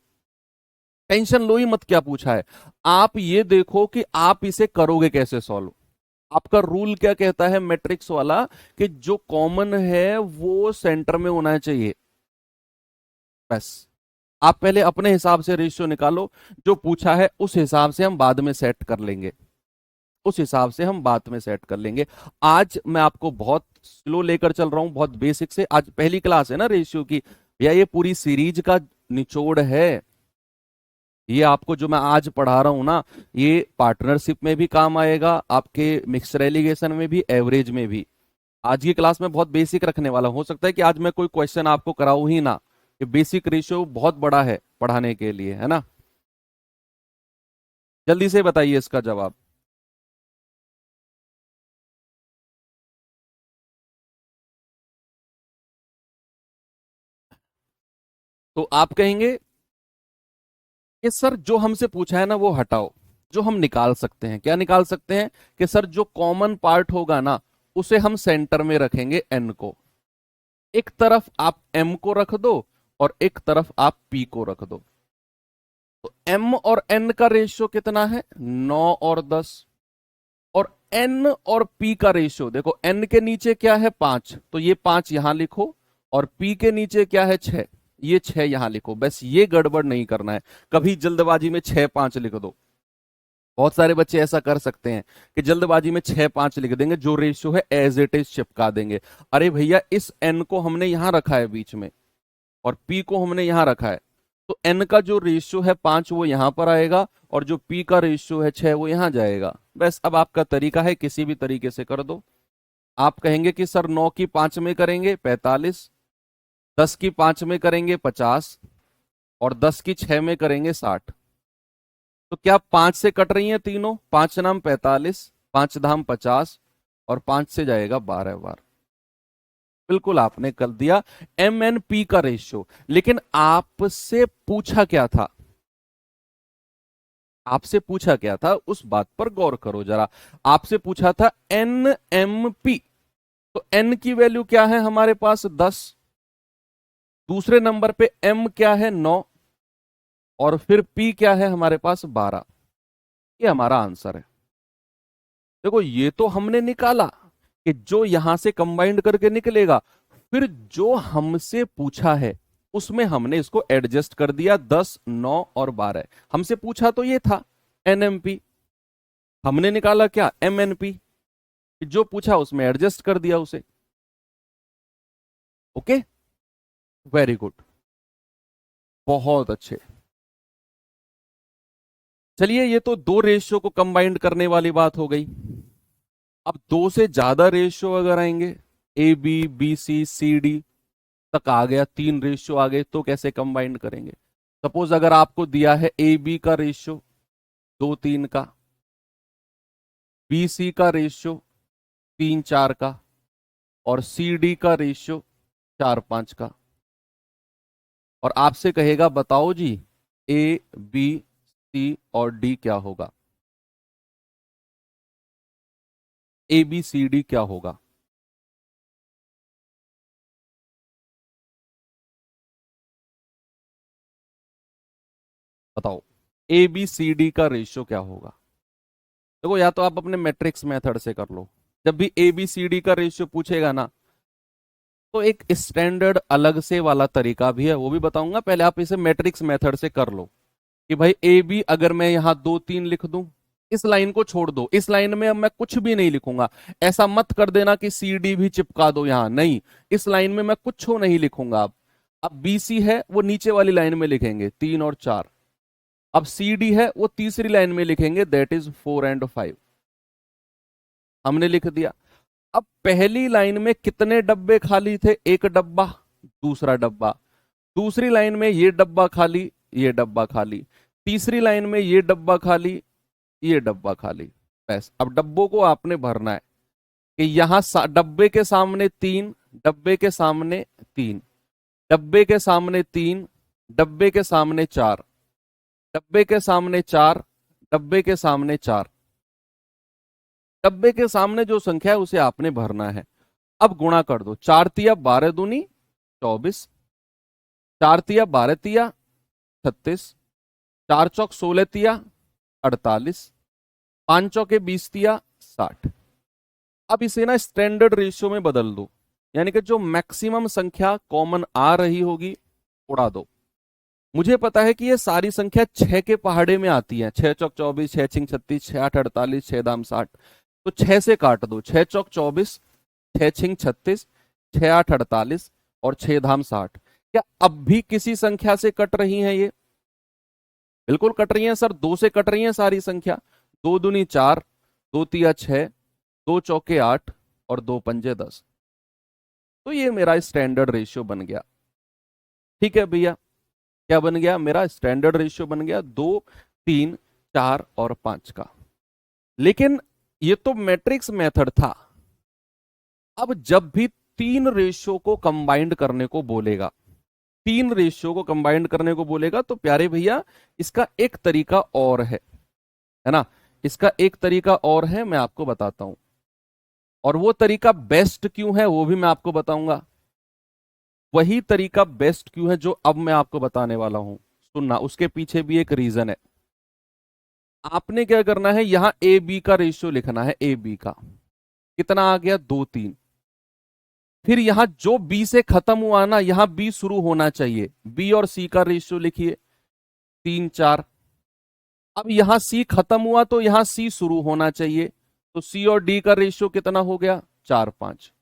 टेंशन लो ही मत क्या पूछा है। आप ये देखो कि आप इसे करोगे कैसे सॉल्व। आपका रूल क्या कहता है मैट्रिक्स वाला, कि जो कॉमन है वो सेंटर में होना चाहिए। बस आप पहले अपने हिसाब से रेशियो निकालो, जो पूछा है उस हिसाब से हम बाद में सेट कर लेंगे, उस हिसाब से हम बाद में सेट कर लेंगे। आज मैं आपको बहुत स्लो लेकर चल रहा हूं, बहुत बेसिक से। आज पहली क्लास है ना रेशियो की, या ये पूरी सीरीज का निचोड़ है। ये आपको जो मैं आज पढ़ा रहा हूं ना, ये पार्टनरशिप में भी काम आएगा, आपके मिक्सड एलिगेशन में भी, एवरेज में भी। आज की क्लास में बहुत बेसिक रखने वाला, हो सकता है कि आज मैं कोई क्वेश्चन आपको कराऊं ही ना, ये बेसिक रेशियो बहुत बड़ा है पढ़ाने के लिए, है ना। जल्दी से बताइए इसका जवाब। तो आप कहेंगे कि सर जो हमसे पूछा है ना वो हटाओ, जो हम निकाल सकते हैं, क्या निकाल सकते हैं, कि सर जो कॉमन पार्ट होगा ना उसे हम सेंटर में रखेंगे, N को। एक तरफ आप M को रख दो और एक तरफ आप P को रख दो। तो M और N का रेशियो कितना है, 9 और 10। और N और P का रेशियो देखो, N के नीचे क्या है, 5, तो ये 5 यहां लिखो, और P के नीचे क्या है, 6, ये 6 यहां लिखो। बस ये गड़बड़ नहीं करना है, कभी जल्दबाजी में 6 5 लिख दो। बहुत सारे बच्चे ऐसा कर सकते हैं कि जल्दबाजी में 6 5 लिख देंगे, जो रेशियो है एज इट इज चिपका देंगे। अरे भैया, इस N को हमने यहां रखा है बीच में, और P को हमने यहां रखा है, तो N का जो रेशियो है 5 वो यहां पर आएगा, और जो P का रेशियो है 6 वो यहां जाएगा। बस अब आपका तरीका है, किसी भी तरीके से कर दो। आप कहेंगे कि सर 9 की 5 में करेंगे 45, 10 की 5 में करेंगे 50, और 10 की 6 में करेंगे 60। तो क्या 5 से कट रही हैं तीनों, 5 नाम 45, 5 धाम 50, और 5 से जाएगा 12 बार। बिल्कुल आपने कर दिया MNP का रेशियो। लेकिन आपसे पूछा क्या था, आपसे पूछा क्या था उस बात पर गौर करो जरा। आपसे पूछा था NMP, तो N की वैल्यू क्या है हमारे पास 10, दूसरे नंबर पे M क्या है 9, और फिर P क्या है हमारे पास 12। ये हमारा आंसर है। देखो ये तो हमने निकाला कि जो यहां से कंबाइंड करके निकलेगा, फिर जो हमसे पूछा है उसमें हमने इसको एडजस्ट कर दिया, 10, 9 और 12। हमसे पूछा तो ये था NMP, हमने निकाला क्या MNP, जो पूछा उसमें एडजस्ट कर दिया उसे। ओके, वेरी गुड, बहुत अच्छे। चलिए ये तो दो रेशियो को कंबाइंड करने वाली बात हो गई। अब दो से ज्यादा रेशियो अगर आएंगे, AB BC CD तक आ गया, तीन रेशियो आ गए, तो कैसे कंबाइंड करेंगे? सपोज अगर आपको दिया है AB का रेशियो 2:3 का, BC का रेशियो 3:4 का, और CD का रेशियो 4:5 का, और आपसे कहेगा बताओ जी A B C और D क्या होगा, ABCD क्या होगा? बताओ ABCD का रेशियो क्या होगा? देखो या तो आप अपने मैट्रिक्स मेथड से कर लो, जब भी ABCD का रेशियो पूछेगा ना, तो एक स्टैंडर्ड अलग से वाला तरीका भी है, वो भी बताऊंगा, पहले आप इसे मैट्रिक्स मेथड से कर लो। कि भाई AB अगर मैं यहां 2:3 लिख दूं, इस लाइन को छोड़ दो, इस लाइन में अब मैं कुछ भी नहीं लिखूंगा। ऐसा मत कर देना कि CD भी चिपका दो यहां, नहीं, इस लाइन में मैं कुछ नहीं लिखूंगा। अब BC है वो नीचे वाली लाइन में लिखेंगे 3 और 4। अब CD है वो तीसरी लाइन में लिखेंगे, दैट इज 4 एंड 5। हमने लिख दिया। अब पहली लाइन में कितने डब्बे खाली थे? एक डब्बा, दूसरा डब्बा, दूसरी लाइन में ये डब्बा खाली, ये डब्बा खाली, तीसरी लाइन में ये डब्बा खाली, ये डब्बा खाली। बस अब डब्बों को आपने भरना है कि यहां डब्बे के सामने 3, डब्बे के सामने 3, डब्बे के सामने 3, डब्बे के सामने 4, डब्बे के सामने 4, डब्बे के सामने 4। डब्बे के सामने जो संख्या है उसे आपने भरना है। अब गुणा कर दो, 4 तिया 12 दूनी 24, 4 तिया 12 तिया 36, 4 चौक 16 तिया 48, 5 चौके 20 तिया 60। अब इसे ना स्टैंडर्ड रेशियो में बदल दो, यानी कि जो मैक्सिमम संख्या कॉमन आ रही होगी उड़ा दो। मुझे पता है कि ये सारी संख्या 6 के पहाड़े में आती है, 6 चौक 24, 6 छिंग 36, 6 8 48, 6 दाम 60। तो 6 से काट दो, 6 चौक 24, 6 छिंग 36, 6 8 48 और 6 धाम 60। क्या अब भी किसी संख्या से कट रही हैं ये? बिल्कुल कट रही हैं सर, दो से कट रही हैं सारी संख्या। 2 दूनी 4, 2 तिया 6, 2 चौके 8 और 2 पंजे 10। तो ये मेरा स्टैंडर्ड रेशियो बन गया। ठीक है भैया, क्या बन गया? मेरा स्टैंडर्ड रेशियो बन गया 2 3 4 और 5 का। लेकिन ये तो मैट्रिक्स मेथड था। अब जब भी तीन रेशियो को कंबाइंड करने को बोलेगा, तीन रेशियो को कंबाइंड करने को बोलेगा, तो प्यारे भैया इसका एक तरीका और है ना, इसका एक तरीका और है, मैं आपको बताता हूं। और वो तरीका बेस्ट क्यों है वो भी मैं आपको बताऊंगा। वही तरीका बेस्ट क्यों है जो अब मैं आपको बताने वाला हूं, सुनना, उसके पीछे भी एक रीजन है। आपने क्या करना है, यहां ए बी का रेशियो लिखना है। ए बी का कितना आ गया? 2 3। फिर यहां जो बी से खत्म हुआ ना, यहां बी शुरू होना चाहिए। बी और सी का रेशियो लिखिए 3 4। अब यहां सी खत्म हुआ तो यहां सी शुरू होना चाहिए, तो सी और डी का रेशियो कितना हो गया? 4 5।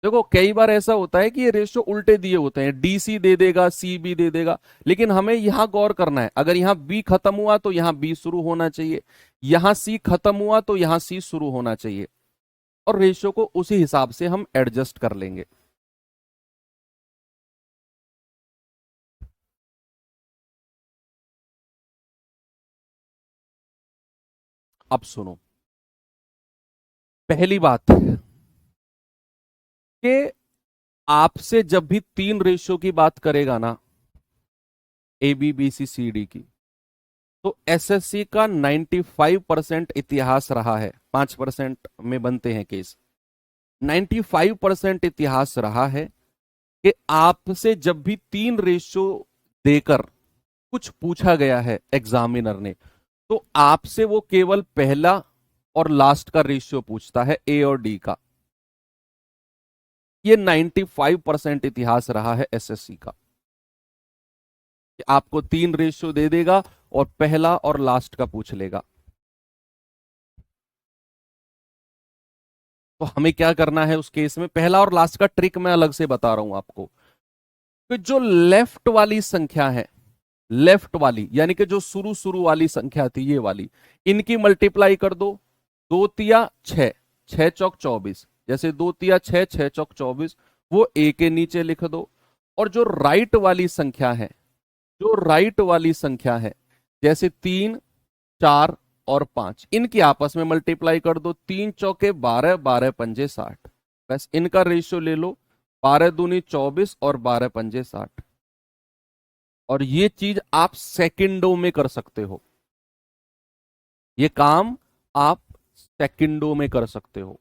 देखो कई बार ऐसा होता है कि ये रेशियो उल्टे दिए होते हैं, डी सी दे देगा, सी बी दे देगा। लेकिन हमें यहां गौर करना है, अगर यहां बी खत्म हुआ तो यहां बी शुरू होना चाहिए, यहां सी खत्म हुआ तो यहां सी शुरू होना चाहिए, और रेशियो को उसी हिसाब से हम एडजस्ट कर लेंगे। अब सुनो, पहली बात कि आपसे जब भी तीन रेशियो की बात करेगा ना, A B B C C D की, तो एसएससी का 95% इतिहास रहा है, 5% में बनते हैं केस। 95% इतिहास रहा है कि आपसे जब भी 3 रेशो देकर कुछ पूछा गया है एग्जामिनर ने, तो आपसे वो केवल पहला और लास्ट का रेशियो पूछता है, ए और डी का। ये 95% इतिहास रहा है एसएससी का, कि आपको 3 रेशियो दे देगा और पहला और लास्ट का पूछ लेगा। तो हमें क्या करना है उस केस में, पहला और लास्ट का ट्रिक मैं अलग से बता रहा हूं आपको। कि जो लेफ्ट वाली संख्या है, लेफ्ट वाली यानी कि जो शुरू शुरू वाली संख्या थी, ये वाली, इनकी मल्टीप्लाई कर दो। 2×3 = 6, 6 × 4 = 24। जैसे 2×3 = 6, 6 × 24, वो ए के नीचे लिख दो। और जो राइट वाली संख्या है, जो राइट वाली संख्या है, जैसे 3, 4 और 5, इनकी आपस में मल्टीप्लाई कर दो। 3 चौके 12, 12 पंजे 60। बस इनका रेशियो ले लो, 12 दूनी 24 और 12 पंजे 60। और ये चीज आप सेकंडों में कर सकते हो, ये काम आप सेकंडों में कर सकते हो।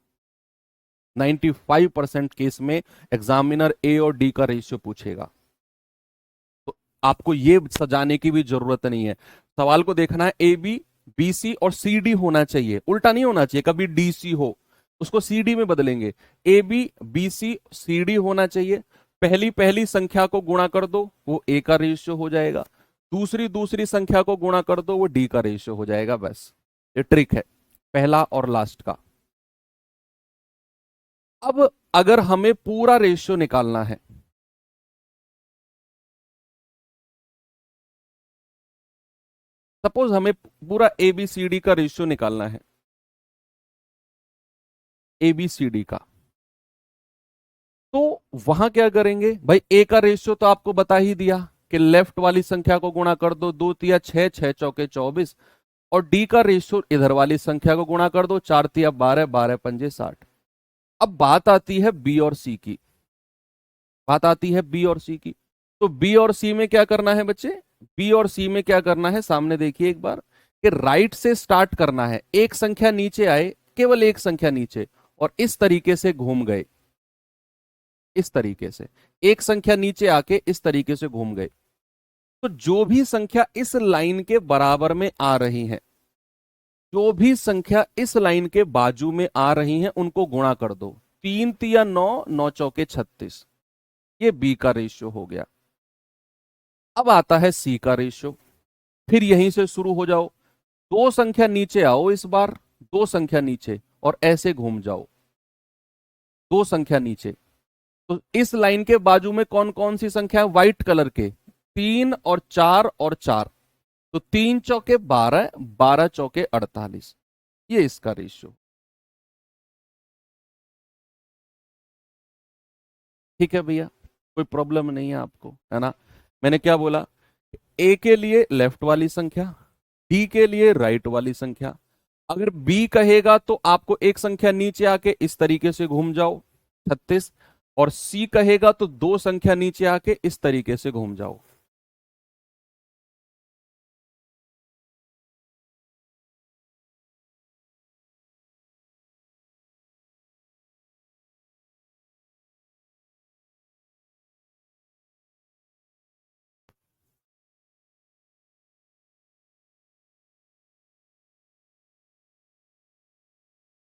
95% केस में एग्जामिनर ए और डी का रेशियो पूछेगा, तो आपको ये सजाने की भी जरूरत नहीं है। सवाल को देखना है, ए बी, बी सी और सी डी होना चाहिए, उल्टा नहीं होना चाहिए। कभी डी सी हो उसको सी डी में बदलेंगे, A B B C C D होना चाहिए। पहली पहली संख्या को गुणा कर दो, वो ए का रेशियो हो जाएगा। दूसरी दूसरी संख्या को गुणा कर दो, वो डी का रेशियो हो जाएगा। बस ये ट्रिक है पहला और लास्ट का। अब अगर हमें पूरा रेशियो निकालना है, सपोज हमें पूरा एबीसीडी का रेशियो निकालना है, एबीसीडी का, तो वहां क्या करेंगे भाई? ए का रेशियो तो आपको बता ही दिया कि लेफ्ट वाली संख्या को गुणा कर दो, 2×3 = 6, 6 चौके 24। और डी का रेशियो इधर वाली संख्या को गुणा कर दो, 4×3 = 12, 12 पंजे 60। अब बात आती है बी और सी की, बात आती है बी और सी की। तो बी और सी में क्या करना है बच्चे? बी और सी में क्या करना है, सामने देखिए एक बार, कि राइट से स्टार्ट करना है। एक संख्या नीचे आए, केवल एक संख्या नीचे, और इस तरीके से घूम गए, इस तरीके से एक संख्या नीचे आके इस तरीके से घूम गए। तो जो भी संख्या इस लाइन के बराबर में आ रही है, जो भी संख्या इस लाइन के बाजू में आ रही हैं, उनको गुणा कर दो। 3×3 = 9, 9 चौके 36। ये बी का रेशियो हो गया। अब आता है सी का रेशियो। फिर यहीं से शुरू हो जाओ, 2 संख्या नीचे आओ, इस बार 2 संख्या नीचे, और ऐसे घूम जाओ, 2 संख्या नीचे। तो इस लाइन के बाजू में कौन कौन सी संख्या है? व्हाइट कलर के, 3 और 4 और 4। तो 3 चौके 12, 12 चौके 48। ये इसका रेशियो। ठीक है भैया, कोई प्रॉब्लम नहीं है आपको, है ना? मैंने क्या बोला? ए के लिए लेफ्ट वाली संख्या, डी के लिए राइट वाली संख्या। अगर बी कहेगा तो आपको एक संख्या नीचे आके इस तरीके से घूम जाओ, 36। और सी कहेगा तो 2 संख्या नीचे आके इस तरीके से घूम जाओ।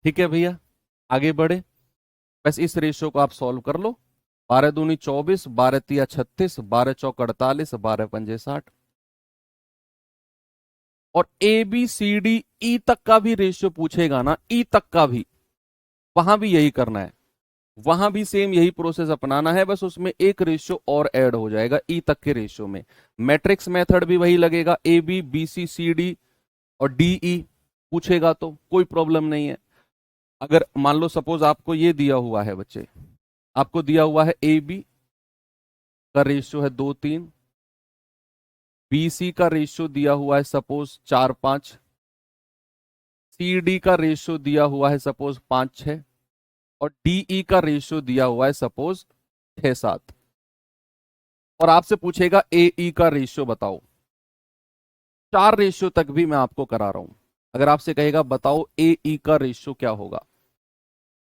ठीक है भैया, आगे बढ़े। बस इस रेशियो को आप सॉल्व कर लो। 12 दूनी 24, 12 तिया 36, 12 चौक 48, 12 पंजे 60। और A B C D E तक का भी रेशियो पूछेगा ना, ई तक का भी, वहां भी यही करना है, वहां भी सेम यही प्रोसेस अपनाना है। बस उसमें एक रेशियो और ऐड हो जाएगा ई तक के रेशियो में। मैट्रिक्स मेथड भी वही लगेगा, A B B C C D और डी ई पूछेगा तो कोई प्रॉब्लम नहीं है। अगर मान लो सपोज आपको ये दिया हुआ है बच्चे, आपको दिया हुआ है ए बी का रेशियो है 2-3, बी सी का रेशियो दिया हुआ है सपोज 4-5, सी डी का रेशियो दिया हुआ है सपोज 5-6, और डीई का रेशियो दिया हुआ है सपोज 6-7। और आपसे पूछेगा ए ई का रेशियो बताओ। 4 रेशियो तक भी मैं आपको करा रहा हूं। अगर आपसे कहेगा बताओ ए ई का रेशियो क्या होगा,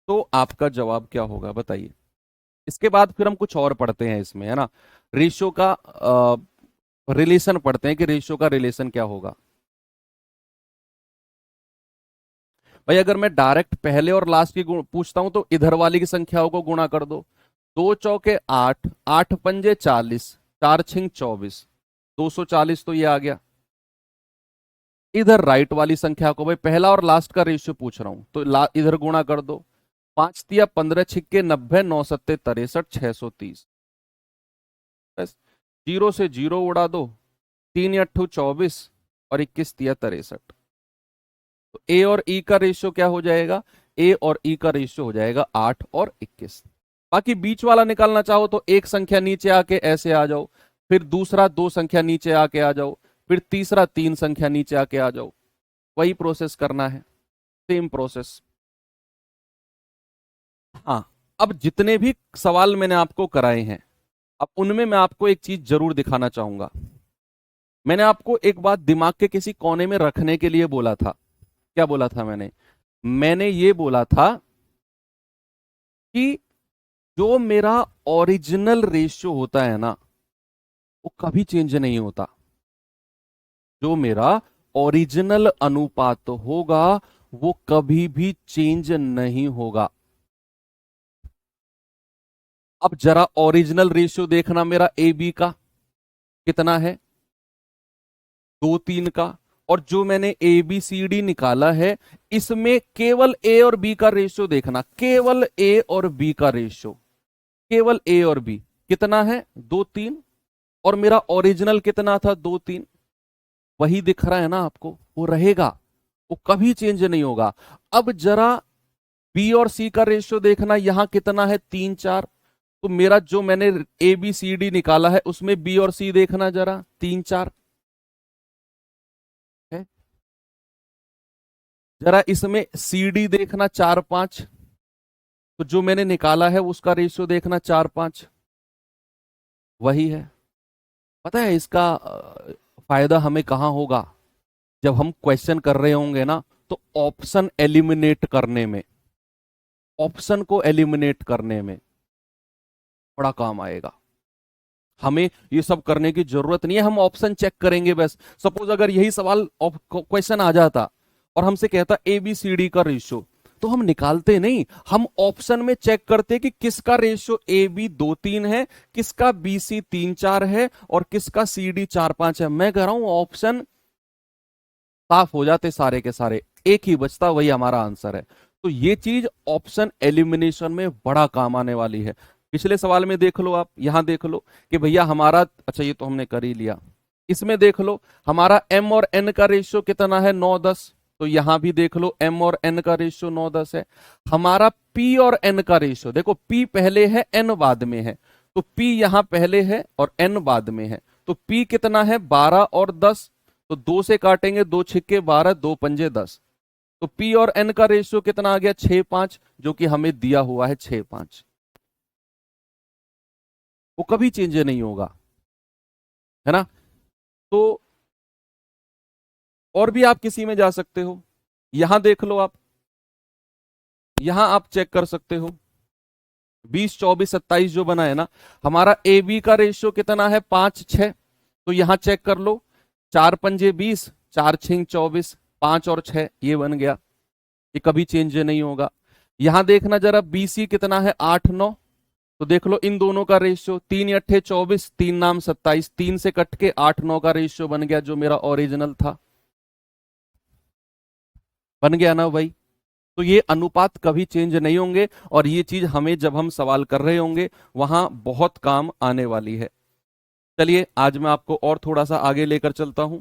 तो आपका जवाब क्या होगा बताइए। इसके बाद फिर हम कुछ और पढ़ते हैं इसमें, है ना, रेशियो का रिलेशन पढ़ते हैं कि रेशियो का रिलेशन क्या होगा। भाई अगर मैं डायरेक्ट पहले और लास्ट की पूछता हूं तो इधर वाली की संख्याओं को गुणा कर दो। 2 चौके 8, 8 पंजे 40, 4 छिंग 24, 240 तो ये आ गया। इधर राइट वाली संख्या को, भाई पहला और लास्ट का रेशियो पूछ रहा हूं तो इधर गुणा कर दो। 5 तिया 15, छिक्के 90, 9 सत्ते 63, 630। बस, जीरो से जीरो उड़ा दो। 3 या 8 24 और 21 तिया 63। तो ए और ई का रेशियो क्या हो जाएगा, ए और ई का रेशियो हो जाएगा 8 और 21। बाकी बीच वाला निकालना चाहो तो एक संख्या नीचे आके ऐसे आ जाओ, फिर दूसरा 2 संख्या नीचे आके आ जाओ, फिर तीसरा 3 संख्या नीचे आके आ जाओ। वही प्रोसेस करना है, सेम प्रोसेस। हाँ, अब जितने भी सवाल मैंने आपको कराए हैं, अब उनमें मैं आपको एक चीज जरूर दिखाना चाहूंगा। मैंने आपको एक बात दिमाग के किसी कोने में रखने के लिए बोला था। क्या बोला था मैंने ये बोला था कि जो मेरा ओरिजिनल रेशियो होता है ना, वो कभी चेंज नहीं होता। जो मेरा ओरिजिनल अनुपात होगा वो कभी भी चेंज नहीं होगा। अब जरा ओरिजिनल रेशियो देखना मेरा ए बी का कितना है, 2 3 का। और जो मैंने ए बी सी डी निकाला है, इसमें केवल ए और बी का रेशियो देखना, केवल ए और बी का रेशियो, केवल ए और बी कितना है, 2 3। और मेरा ओरिजिनल कितना था, 2 3। वही दिख रहा है ना आपको, वो रहेगा, वो कभी चेंज नहीं होगा। अब जरा बी और सी का रेशियो देखना, यहां कितना है, 3 4। तो मेरा जो मैंने ए बी सी डी निकाला है उसमें बी और सी देखना जरा, 3 4 है। जरा इसमें सी डी देखना, 4 5। तो जो मैंने निकाला है उसका रेशियो देखना, 4 5। वही है। पता है इसका फायदा हमें कहां होगा, जब हम क्वेश्चन कर रहे होंगे ना, तो ऑप्शन एलिमिनेट करने में, ऑप्शन को एलिमिनेट करने में बड़ा काम आएगा। हमें ये सब करने की जरूरत नहीं है, हम ऑप्शन चेक करेंगे बस। सपोज अगर यही सवाल क्वेश्चन आ जाता और हमसे कहता ए बी सी डी का रेशियो, तो हम निकालते नहीं, हम ऑप्शन में चेक करते कि किसका रेशियो ए बी 2 3 है, किसका बी सी 3 4 है और किसका सी डी 4 5 है। मैं कह रहा हूं ऑप्शन साफ हो जाते सारे के सारे, एक ही बचता, वही हमारा आंसर है। तो ये चीज ऑप्शन एलिमिनेशन में बड़ा काम आने वाली है। पिछले सवाल में देख लो आप, यहां देख लो कि भैया हमारा, अच्छा ये तो हमने कर ही लिया। इसमें देख लो हमारा m और n का रेशियो कितना है, 9 10। तो यहां भी देख लो m और n का रेशियो 9 10 है। हमारा p और n का रेशियो देखो, p पहले है n बाद में है, तो p यहां पहले है और n बाद में है। तो p कितना है, 12 और 10। तो 2 से काटेंगे, 2 छिक्के 12, 2 पंजे 10। तो p और n का रेशियो कितना आ गया, 6 5, जो कि हमें दिया हुआ है 6 5। वो कभी चेंज नहीं होगा, है ना। तो और भी आप किसी में जा सकते हो, यहां देख लो आप, यहां आप चेक कर सकते हो 20 24 27 जो बना है ना, हमारा ए बी का रेशियो कितना है, 5 6। तो यहां चेक कर लो, 4 पंजे 20, 4 छिंग 24, 5 और 6 ये बन गया, ये कभी चेंज नहीं होगा। यहां देखना जरा बी सी कितना है, 8 9। तो देख लो इन दोनों का रेशियो, 3 8 24, 3 नाम 27, 3 से कट के 8 9 का रेशियो बन गया, जो मेरा ओरिजिनल था। बन गया ना भाई। तो ये अनुपात कभी चेंज नहीं होंगे, और ये चीज हमें जब हम सवाल कर रहे होंगे वहां बहुत काम आने वाली है। चलिए आज मैं आपको और थोड़ा सा आगे लेकर चलता हूं।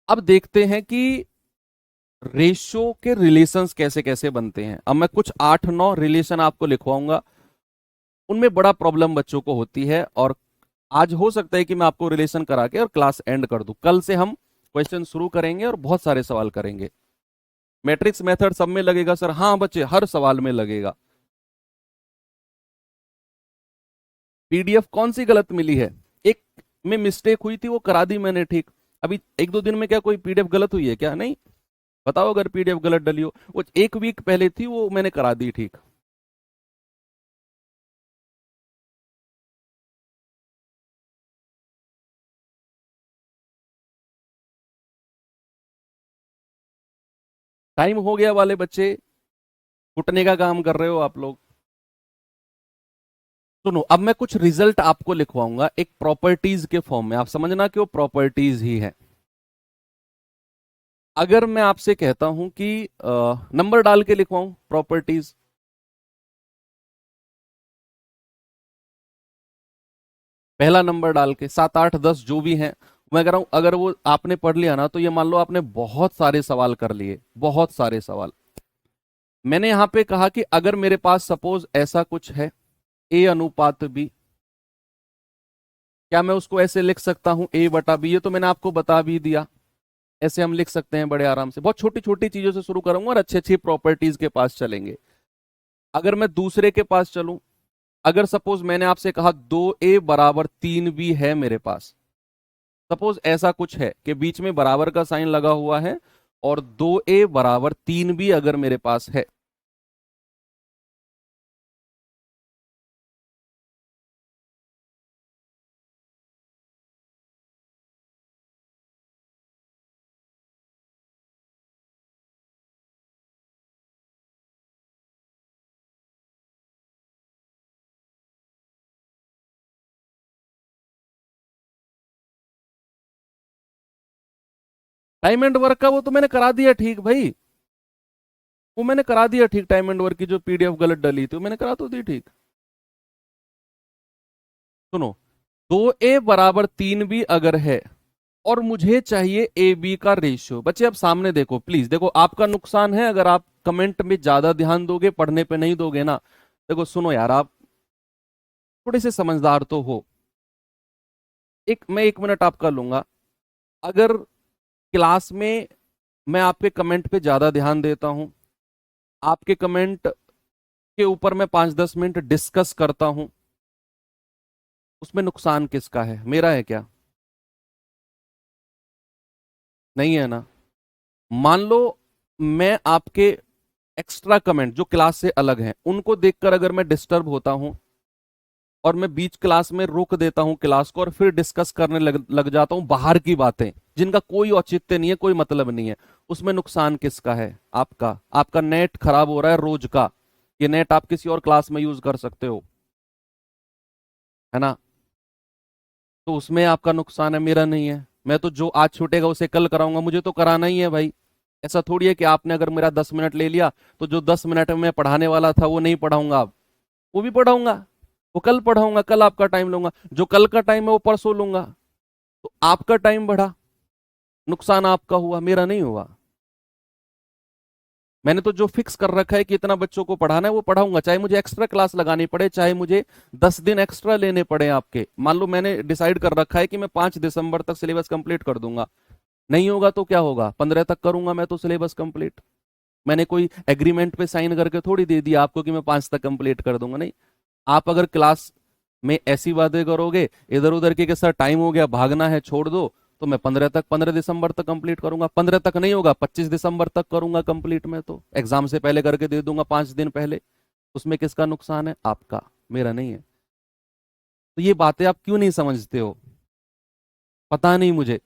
अब देखते हैं कि रेशियो के रिलेशंस कैसे कैसे बनते हैं। अब मैं कुछ 8 9 रिलेशन आपको लिखवाऊंगा, उनमें बड़ा प्रॉब्लम बच्चों को होती है, और आज हो सकता है कि मैं आपको रिलेशन करा के और क्लास एंड कर दूं। कल से हम क्वेश्चन शुरू करेंगे और बहुत सारे सवाल करेंगे। मैट्रिक्स मेथड सब में लगेगा सर, हाँ बच्चे हर सवाल में लगेगा। पीडीएफ कौन सी गलत मिली है, एक में मिस्टेक हुई थी वो करा दी मैंने ठीक, अभी एक दो दिन में क्या कोई पीडीएफ गलत हुई है क्या? नहीं। बताओ अगर पीडीएफ गलत डली हो। वो एक वीक पहले थी, वो मैंने करा दी ठीक। टाइम हो गया वाले बच्चे, कुटने का काम कर रहे हो आप लोग। सुनो, अब मैं कुछ रिजल्ट आपको लिखवाऊंगा एक प्रॉपर्टीज के फॉर्म में, आप समझना कि वो प्रॉपर्टीज ही है। अगर मैं आपसे कहता हूं कि नंबर डाल के लिखवाऊं प्रॉपर्टीज, पहला नंबर डाल के 7 8 10 जो भी हैं, मैं कह रहा हूं अगर वो आपने पढ़ लिया ना, तो ये मान लो आपने बहुत सारे सवाल कर लिए, बहुत सारे सवाल। मैंने यहां पे कहा कि अगर मेरे पास सपोज ऐसा कुछ है, ए अनुपात बी, क्या मैं उसको ऐसे लिख सकता हूं ए बटा बी? ये तो मैंने आपको बता भी दिया, ऐसे हम लिख सकते हैं बड़े आराम से। बहुत छोटी छोटी चीजों से शुरू करूंगा और अच्छी अच्छी प्रॉपर्टीज के पास चलेंगे। अगर मैं दूसरे के पास चलूं, अगर सपोज मैंने आपसे कहा 2a बराबर 3b है मेरे पास, सपोज ऐसा कुछ है कि बीच में बराबर का साइन लगा हुआ है और 2a बराबर 3b अगर मेरे पास है, टाइम एंड वर्क का वो तो मैंने करा दिया ठीक भाई, वो मैंने करा दिया ठीक। टाइम एंड वर्क की जो पीडीएफ गलत डली थी वो मैंने करा तो दी ठीक। सुनो, 2a बराबर 3b अगर है और मुझे चाहिए ए बी का रेशियो। बच्चे अब सामने देखो प्लीज, देखो आपका नुकसान है अगर आप कमेंट में ज्यादा ध्यान दोगे, पढ़ने पे नहीं दोगे ना। देखो सुनो यार, आप थोड़े से समझदार तो हो। मैं 1 मिनट आपका लूंगा। अगर क्लास में मैं आपके कमेंट पे ज्यादा ध्यान देता हूं, आपके कमेंट के ऊपर मैं 5 10 मिनट डिस्कस करता हूं, उसमें नुकसान किसका है? मेरा है क्या? नहीं है ना। मान लो मैं आपके एक्स्ट्रा कमेंट जो क्लास से अलग हैं उनको देखकर अगर मैं डिस्टर्ब होता हूं और मैं बीच क्लास में रोक देता हूं क्लास को और फिर डिस्कस करने लग जाता हूं बाहर की बातें जिनका कोई औचित्य नहीं है, कोई मतलब नहीं है, उसमें नुकसान किसका है? आपका। आपका नेट खराब हो रहा है रोज का, ये नेट आप किसी और क्लास में यूज कर सकते हो, है ना? तो उसमें आपका नुकसान है, मेरा नहीं है। मैं तो जो आज छूटेगा उसे कल कराऊंगा, मुझे तो कराना ही है भाई। ऐसा थोड़ी है कि आपने अगर मेरा 10 मिनट ले लिया तो जो 10 मिनट में मैं पढ़ाने वाला था वो नहीं पढ़ाऊंगा, अब वो भी पढ़ाऊंगा, वो कल पढ़ाऊंगा, कल आपका टाइम लूंगा, जो कल का टाइम है वो परसों लूंगा। तो आपका टाइम बढ़ा, नुकसान आपका हुआ, मेरा नहीं हुआ। मैंने तो जो फिक्स कर रखा है कि इतना बच्चों को पढ़ाना है वो पढ़ाऊंगा, चाहे मुझे एक्स्ट्रा क्लास लगानी पड़े, चाहे मुझे 10 दिन एक्स्ट्रा लेने पड़े आपके। मान लो मैंने डिसाइड कर रखा है कि मैं 5 दिसंबर तक सिलेबस कंप्लीट कर दूंगा, नहीं होगा तो क्या होगा, 15 तक करूंगा मैं तो सिलेबस कंप्लीट। मैंने कोई एग्रीमेंट पे साइन करके थोड़ी दे दिया आपको कि मैं 5 तक कंप्लीट कर दूंगा, नहीं। आप अगर क्लास में ऐसी बातें करोगे इधर उधर की कि सर टाइम हो गया भागना है छोड़ दो, तो मैं 15 तक कंप्लीट करूंगा। 15 तक नहीं होगा, 25 दिसंबर तक करूंगा कंप्लीट। मैं तो एग्जाम से पहले करके दे दूंगा 5 दिन पहले। उसमें किसका नुकसान है? आपका, मेरा नहीं है। तो ये बातें आप क्यों नहीं समझते हो, पता नहीं मुझे।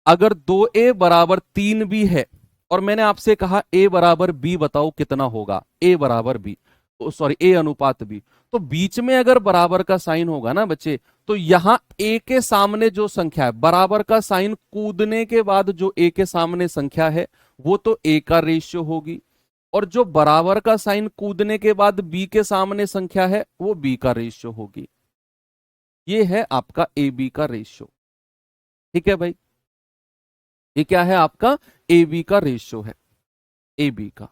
अगर 2a बराबर 3b है और मैंने आपसे कहा a बराबर b बताओ कितना होगा, a बराबर b, सॉरी a अनुपात b, तो बीच में अगर बराबर का साइन होगा ना बच्चे, तो यहां a के सामने जो संख्या है, बराबर का साइन कूदने के बाद जो a के सामने संख्या है वो तो a का रेशियो होगी, और जो बराबर का साइन कूदने के बाद b के सामने संख्या है वो b का रेशियो होगी। ये है आपका ए बी का रेशियो। ठीक है भाई, ये क्या है आपका? ए बी का रेशियो है, ए बी का।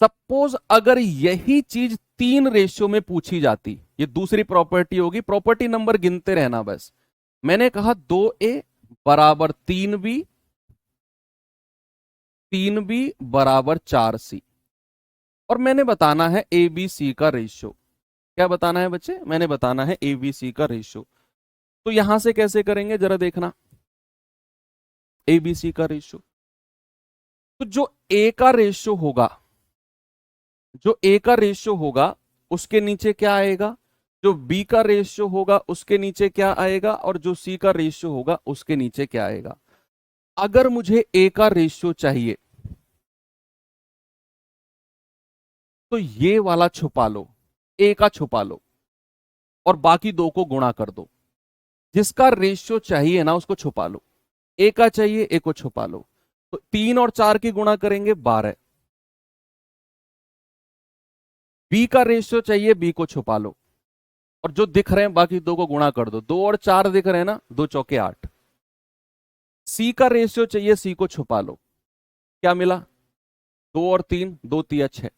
सपोज अगर यही चीज 3 रेशियो में पूछी जाती, ये दूसरी प्रॉपर्टी होगी, प्रॉपर्टी नंबर गिनते रहना बस। मैंने कहा 2a बराबर 3b, 3b बराबर 4c, और मैंने बताना है ए बी सी का रेशियो। क्या बताना है बच्चे? मैंने बताना है ए बी सी का रेशियो। तो यहां से कैसे करेंगे जरा देखना। ए बी सी का रेशियो। तो जो ए का रेशियो होगा, जो ए का रेशियो होगा उसके नीचे क्या आएगा, जो बी का रेशियो होगा उसके नीचे क्या आएगा, और जो सी का रेशियो होगा उसके नीचे क्या आएगा। अगर मुझे ए का रेशियो चाहिए तो ये वाला छुपा लो, ए का छुपा लो और बाकी दो को गुणा कर दो। जिसका रेशियो चाहिए ना उसको छुपा लो, ए का चाहिए ए को छुपा लो। तो 3 और 4 की गुणा करेंगे 12। बी का रेशियो चाहिए, बी को छुपा लो और जो दिख रहे हैं बाकी दो को गुणा कर दो। 2 और 4 दिख रहे हैं ना, 2 चौके 8। सी का रेशियो चाहिए, सी को छुपा लो। क्या मिला, 2 और 3, 2 तिया 6।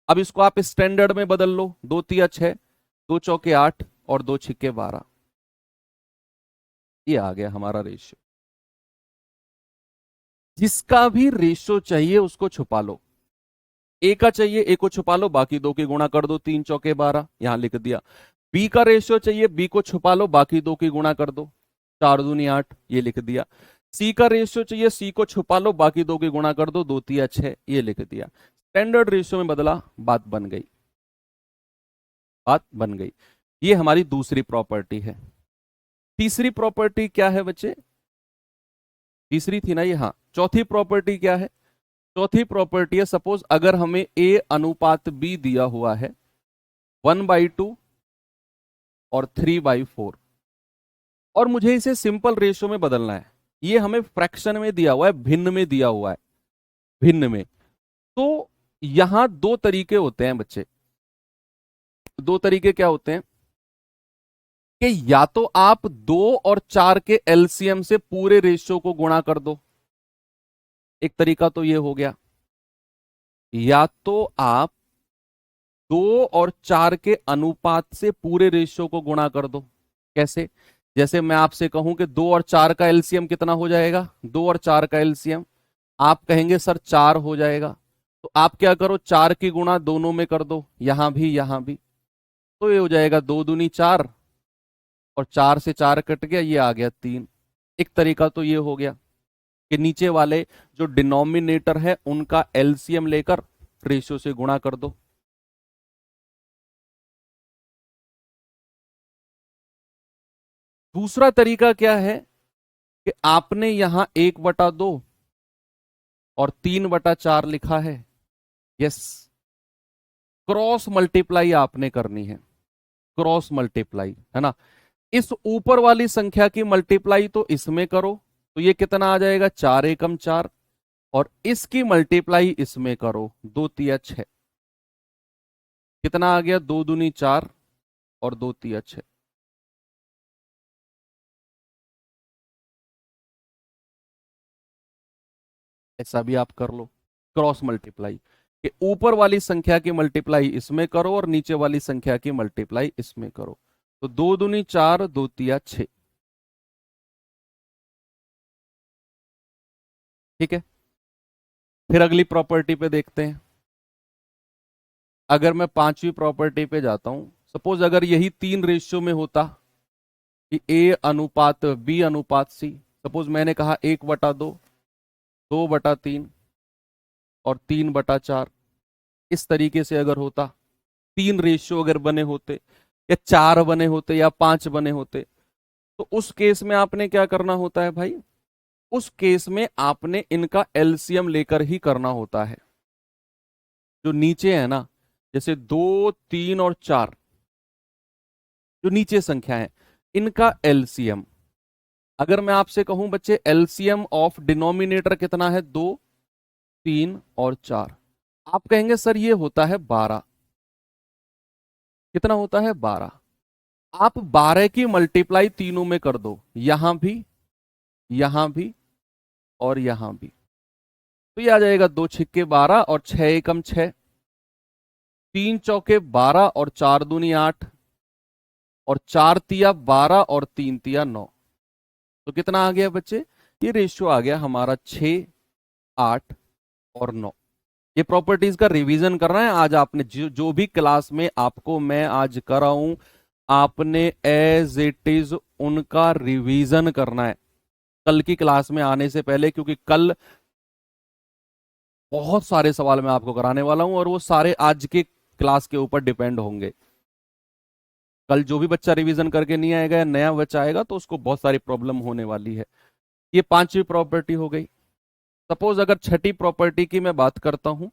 अब इसको आप स्टैंडर्ड में बदल लो, 2 तिया 6, 2 चौके 8 और 2 छिक्के 12। ये आ गया हमारा रेशियो। जिसका भी रेशियो चाहिए उसको छुपा लो। ए का चाहिए ए को छुपा लो, बाकी दो की गुणा कर दो, 3 चौके 12 यहां लिख दिया। बी का रेशियो चाहिए, बी को छुपा लो, बाकी दो की गुणा कर दो, 4 दूनी 8 ये लिख दिया। सी का रेशियो चाहिए, सी को छुपा लो, बाकी दो की गुणा कर दो, 2 तिया 6 ये लिख दिया। स्टैंडर्ड रेशियो में बदला, बात बन गई, बात बन गई। ये हमारी दूसरी प्रॉपर्टी है। तीसरी प्रॉपर्टी क्या है बच्चे, तीसरी थी ना ये, हाँ। चौथी प्रॉपर्टी क्या है, चौथी प्रॉपर्टी है, सपोज अगर हमें ए अनुपात बी दिया हुआ है 1/2 और 3/4 और मुझे इसे सिंपल रेशियो में बदलना है। ये हमें फ्रैक्शन में दिया हुआ है, भिन्न में दिया हुआ है, भिन्न में। तो यहां दो तरीके होते हैं बच्चे, दो तरीके क्या होते हैं कि या तो आप 2 और 4 के एलसीएम से पूरे रेशियो को गुणा कर दो, एक तरीका तो ये हो गया। या तो आप 2 और 4 के अनुपात से पूरे रेशियो को गुणा कर दो। कैसे, जैसे मैं आपसे कहूं कि 2 और 4 का एलसीएम कितना हो जाएगा, 2 और 4 का एलसीएम, आप कहेंगे सर 4 हो जाएगा। तो आप क्या करो, 4 की गुणा दोनों में कर दो, यहां भी यहां भी। तो ये हो जाएगा 2 दूनी 4 और 4 से 4 कट गया, ये आ गया 3। एक तरीका तो ये हो गया कि नीचे वाले जो डिनोमिनेटर है उनका एलसीएम लेकर रेशियो से गुणा कर दो। दूसरा तरीका क्या है कि आपने यहां 1/2 और 3/4 लिखा है, यस, क्रॉस मल्टीप्लाई आपने करनी है, क्रॉस मल्टीप्लाई है ना। इस ऊपर वाली संख्या की मल्टीप्लाई तो इसमें करो, तो ये कितना आ जाएगा, 4 एकम 4, और इसकी मल्टीप्लाई इसमें करो, 2 तिया 6। कितना आ गया, 2 दूनी 4 और 2 तिया 6। ऐसा भी आप कर लो, क्रॉस मल्टीप्लाई कि ऊपर वाली संख्या की मल्टीप्लाई इसमें करो और नीचे वाली संख्या की मल्टीप्लाई इसमें करो। तो 2 दूनी 4, 2 तिया 6। ठीक है, फिर अगली प्रॉपर्टी पे देखते हैं। अगर मैं पांचवी प्रॉपर्टी पे जाता हूं, सपोज अगर यही 3 रेशियो में होता कि ए अनुपात बी अनुपात सी, सपोज मैंने कहा 1/2, 2/3 और 3/4, इस तरीके से अगर होता, 3 रेशियो अगर बने होते या 4 बने होते या 5 बने होते, तो उस केस में आपने क्या करना होता है भाई, उस केस में आपने इनका एलसीएम लेकर ही करना होता है। जो नीचे है ना, जैसे 2, 3 और 4, जो नीचे संख्या है इनका एलसीएम, अगर मैं आपसे कहूं बच्चे एलसीएम ऑफ डिनोमिनेटर कितना है, 2, 3 और 4, आप कहेंगे सर ये होता है 12। कितना होता है, 12। आप 12 की मल्टीप्लाई तीनों में कर दो, यहां भी यहां भी और यहां भी। तो ये आ जाएगा 2 छिक्के 12 और 6 एकम 6, 3 चौके 12 और 4 दूनी 8 और 4 तिया 12 और 3 तिया 9। तो कितना आ गया बच्चे, ये रेशियो आ गया हमारा 6, 8 और 9। ये प्रॉपर्टीज का रिवीजन करना है आज आपने, जो भी क्लास में आपको मैं आज कराऊं, आपने एज इट इज उनका रिवीजन करना है। कल की क्लास में आने से पहले, क्योंकि कल बहुत सारे सवाल मैं आपको कराने वाला हूं और वो सारे आज के क्लास के ऊपर डिपेंड होंगे। कल जो भी बच्चा रिवीजन करके नहीं आएगा या नया बच्चा आएगा तो उसको बहुत सारी प्रॉब्लम होने वाली है। ये पांचवी प्रॉपर्टी हो गई। सपोज अगर छठी प्रॉपर्टी की मैं बात करता हूं,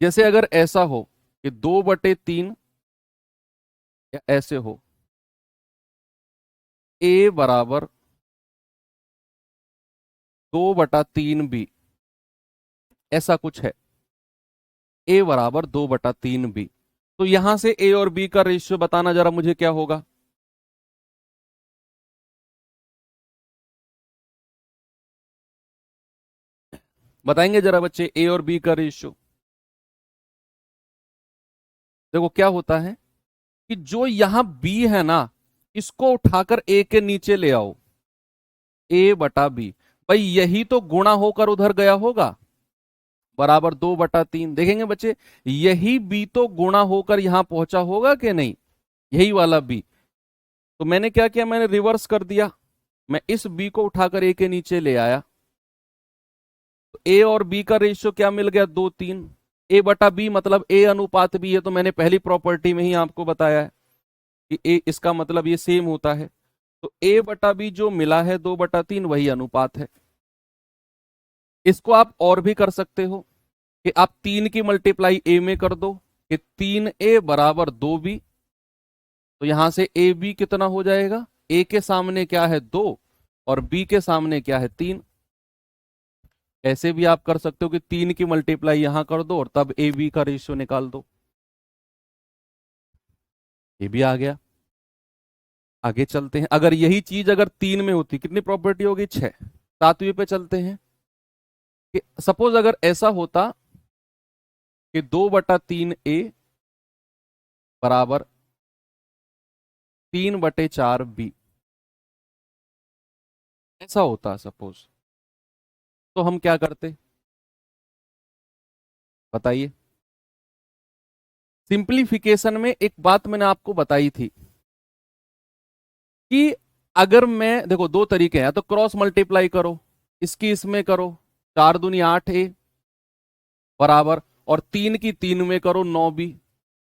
जैसे अगर ऐसा हो कि 2/3 या ऐसे हो ए बराबर 2/3 बी, ऐसा कुछ है, ए बराबर 2/3 बी, तो यहां से ए और बी का रेशियो बताना जरा मुझे क्या होगा। बताएंगे जरा बच्चे ए और बी का रेशियो। देखो क्या होता है कि जो यहां बी है ना, इसको उठाकर ए के नीचे ले आओ, A/B। भाई यही तो गुणा होकर उधर गया होगा, बराबर 2/3। देखेंगे बच्चे, यही बी तो गुणा होकर यहां पहुंचा होगा कि नहीं, यही वाला बी। तो मैंने क्या किया, मैंने रिवर्स कर दिया, मैं इस बी को उठाकर ए के नीचे ले आया, तो ए और बी का रेशियो क्या मिल गया, 2:3। A/B मतलब ए अनुपात बी है, तो मैंने पहली प्रॉपर्टी में ही आपको बताया है कि ए, इसका मतलब ये सेम होता है। तो A/B जो मिला है 2/3, वही अनुपात है। इसको आप और भी कर सकते हो कि आप 3 की मल्टीप्लाई ए में कर दो कि 3A बराबर 2B। तो यहां से ए बी कितना हो जाएगा, ए के सामने क्या है 2 और बी के सामने क्या है 3। ऐसे भी आप कर सकते हो कि 3 की मल्टीप्लाई यहां कर दो और तब ए बी का रेशियो निकाल दो। ये भी आ गया। आगे चलते हैं, अगर यही चीज अगर 3 में होती, कितनी प्रॉपर्टी होगी, 6। सातवीं पे चलते हैं कि सपोज अगर ऐसा होता कि 2/3 A बराबर 3/4 B, ऐसा होता सपोज, तो हम क्या करते बताइए। सिंप्लीफिकेशन में एक बात मैंने आपको बताई थी कि अगर मैं, देखो दो तरीके हैं, या तो क्रॉस मल्टीप्लाई करो, इसकी इसमें करो, 4×2 = 8A बराबर, और 3 की 3 में करो 9B।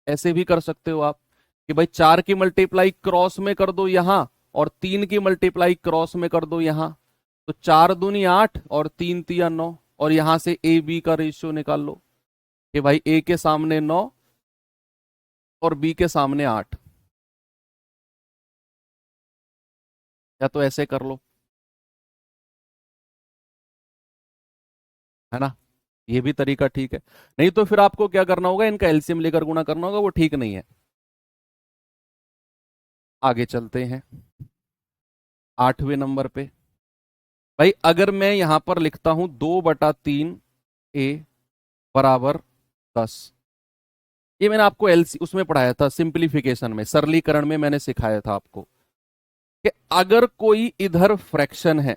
ऐसे भी कर सकते हो आप कि भाई 4 की मल्टीप्लाई क्रॉस में कर दो यहां और 3 की मल्टीप्लाई क्रॉस में कर दो यहां, तो 4×2 = 8 और 3×3 = 9, और यहां से ए बी का रेशियो निकाल लो कि भाई ए के सामने 9 और बी के सामने 8, या तो ऐसे कर लो, है ना, ये भी तरीका ठीक है। नहीं तो फिर आपको क्या करना होगा, इनका एलसीएम लेकर गुणा करना होगा, वो ठीक नहीं है। आगे चलते हैं 8वें नंबर पे। भाई अगर मैं यहां पर लिखता हूं 2/3 A बराबर 10, ये मैंने आपको एलसी उसमें पढ़ाया था, सिंप्लीफिकेशन में, सरलीकरण में मैंने सिखाया था आपको कि अगर कोई इधर फ्रैक्शन है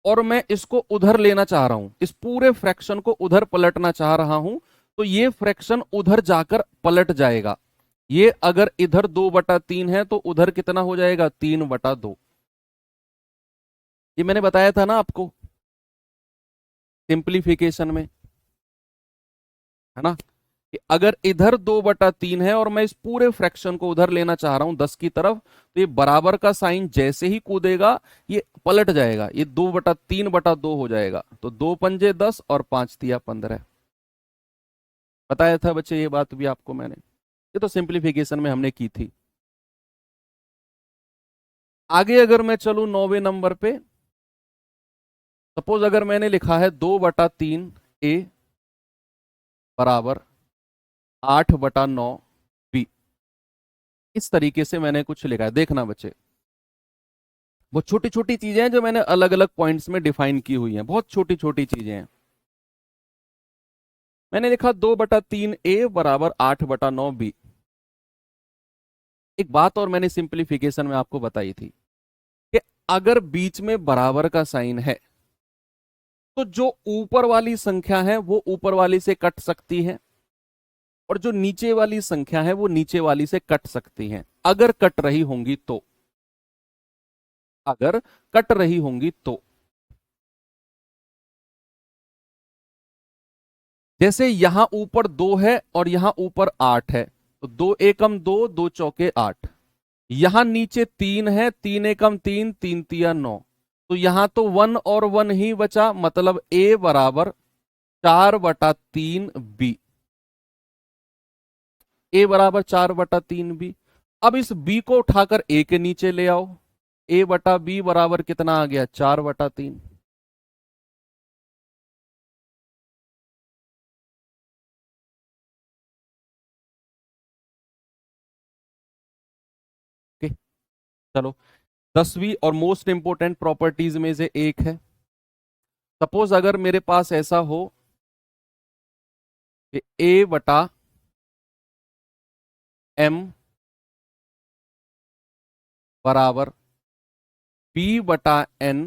और मैं इसको उधर लेना चाह रहा हूं, इस पूरे फ्रैक्शन को उधर पलटना चाह रहा हूं, तो ये फ्रैक्शन उधर जाकर पलट जाएगा। ये अगर इधर 2/3 है तो उधर कितना हो जाएगा, 3/2। ये मैंने बताया था ना आपको सिंप्लीफिकेशन में, है ना, कि अगर इधर 2/3 है और मैं इस पूरे फ्रैक्शन को उधर लेना चाह रहा हूं 10 की तरफ, तो ये बराबर का साइन जैसे ही कूदेगा ये पलट जाएगा, ये 2/3/2 हो जाएगा। तो 2×5 = 10 और 5×3 = 15। बताया था बच्चे ये बात भी आपको मैंने, ये तो सिंप्लीफिकेशन में हमने की थी। आगे अगर मैं चलूं 9वें नंबर पे, सपोज अगर मैंने लिखा है 2/3 A बराबर 8/9 B, इस तरीके से मैंने कुछ लिखा है। देखना बच्चे, वो छोटी छोटी चीजें हैं जो मैंने अलग अलग पॉइंट्स में डिफाइन की हुई हैं, बहुत छोटी छोटी चीजें हैं। मैंने लिखा 2/3 A बराबर 8/9 B। एक बात और मैंने सिंप्लीफिकेशन में आपको बताई थी कि अगर बीच में बराबर का साइन है तो जो ऊपर वाली संख्या है वो ऊपर वाली से कट सकती है और जो नीचे वाली संख्या है वो नीचे वाली से कट सकती है, अगर कट रही होंगी तो। अगर कट रही होंगी तो। जैसे यहां ऊपर 2 है और यहां ऊपर 8 है, तो 2 एकम 2, 2 चौके 8। यहां नीचे 3 है, 3 एकम 3, 3 तिया 9। तो यहां तो 1 और 1 ही बचा, मतलब ए बराबर 4/3 बी। ए बराबर 4/3 बी। अब इस बी को उठाकर ए के नीचे ले आओ। ए बटा बी बराबर कितना आ गया, 4/3। ओके, चलो। 10वीं और मोस्ट इंपोर्टेंट प्रॉपर्टीज में से एक है, सपोज अगर मेरे पास ऐसा हो कि ए बटा एम बराबर बी बटा एन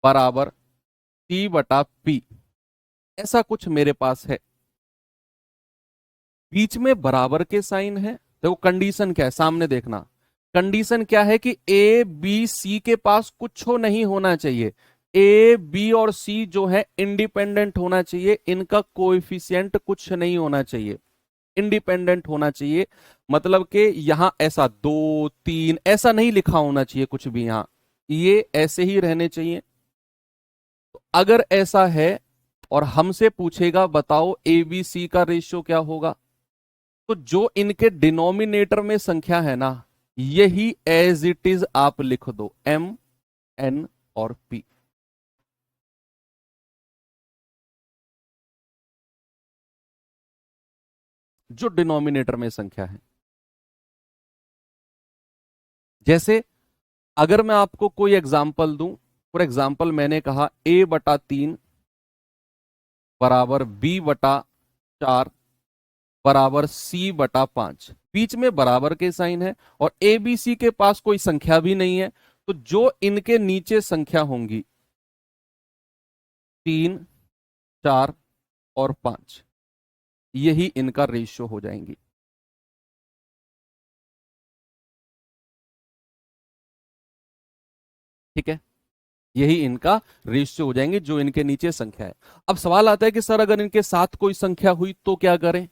बराबर सी बटा पी, ऐसा कुछ मेरे पास है। बीच में बराबर के साइन है। देखो कंडीशन क्या है, सामने देखना। कंडीशन क्या है कि ए बी सी के पास कुछ हो नहीं होना चाहिए। ए बी और सी जो है इंडिपेंडेंट होना चाहिए, इनका कोएफिशिएंट कुछ नहीं होना चाहिए, इंडिपेंडेंट होना चाहिए। मतलब कि यहां ऐसा 2 3 ऐसा नहीं लिखा होना चाहिए कुछ भी, यहां ये ऐसे ही रहने चाहिए। तो अगर ऐसा है और हमसे पूछेगा बताओ ए बी सी का रेशियो क्या होगा, तो जो इनके डिनोमिनेटर में संख्या है ना, यही एज इट इज आप लिख दो, एम एन और पी। जो डिनोमिनेटर में संख्या है, जैसे अगर मैं आपको कोई एग्जाम्पल दूं, फॉर एग्जाम्पल मैंने कहा a/3 बराबर b/4 बराबर c/5, बीच में बराबर के साइन है और ए बी सी के पास कोई संख्या भी नहीं है, तो जो इनके नीचे संख्या होंगी 3, 4 और 5, यही इनका रेशियो हो जाएंगी। ठीक है, यही इनका रेशियो हो जाएंगे जो इनके नीचे संख्या है। अब सवाल आता है कि सर अगर इनके साथ कोई संख्या हुई तो क्या करें।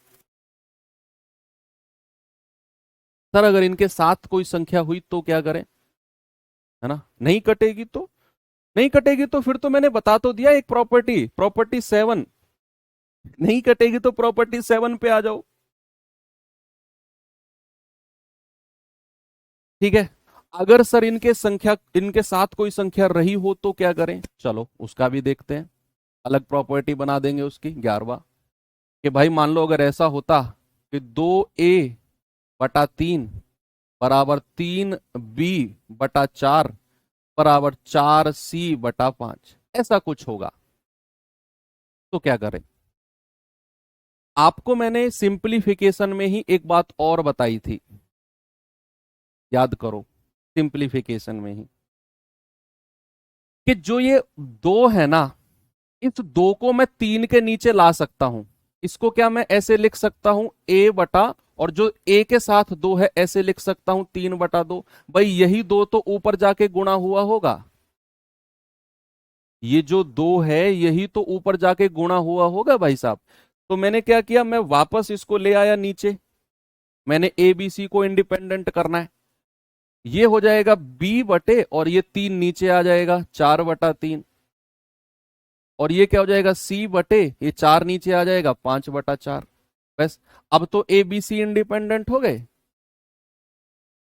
सर अगर इनके साथ कोई संख्या हुई तो क्या करें, है ना। नहीं कटेगी तो, नहीं कटेगी तो फिर तो मैंने बता तो दिया एक प्रॉपर्टी, प्रॉपर्टी 7। नहीं कटेगी तो प्रॉपर्टी 7 पे आ जाओ। ठीक है, अगर सर इनके साथ कोई संख्या रही हो तो क्या करें, चलो उसका भी देखते हैं। अलग प्रॉपर्टी बना देंगे उसकी, 11वां। कि भाई मान लो अगर ऐसा होता कि 2a/3 बराबर 3b/4 बराबर 4c/5, ऐसा कुछ होगा तो क्या करें। आपको मैंने सिंपलीफिकेशन में ही एक बात और बताई थी, याद करो। सिंपलीफिकेशन में ही कि जो ये 2 है ना, इस 2 को मैं 3 के नीचे ला सकता हूं। इसको क्या मैं ऐसे लिख सकता हूं, a बटा, और जो a के साथ 2 है ऐसे लिख सकता हूं 3/2। भाई यही 2 तो ऊपर जाके गुणा हुआ होगा। ये जो 2 है यही तो ऊपर जाके गुणा हुआ होगा भाई साहब। तो मैंने क्या किया, मैं वापस इसको ले आया नीचे। मैंने ए बी सी को इंडिपेंडेंट करना है। ये हो जाएगा b बटे, और ये 3 नीचे आ जाएगा 4/3। और ये क्या हो जाएगा, c बटे, ये 4 नीचे आ जाएगा 5/4। बस, अब तो ए बी सी इंडिपेंडेंट हो गए।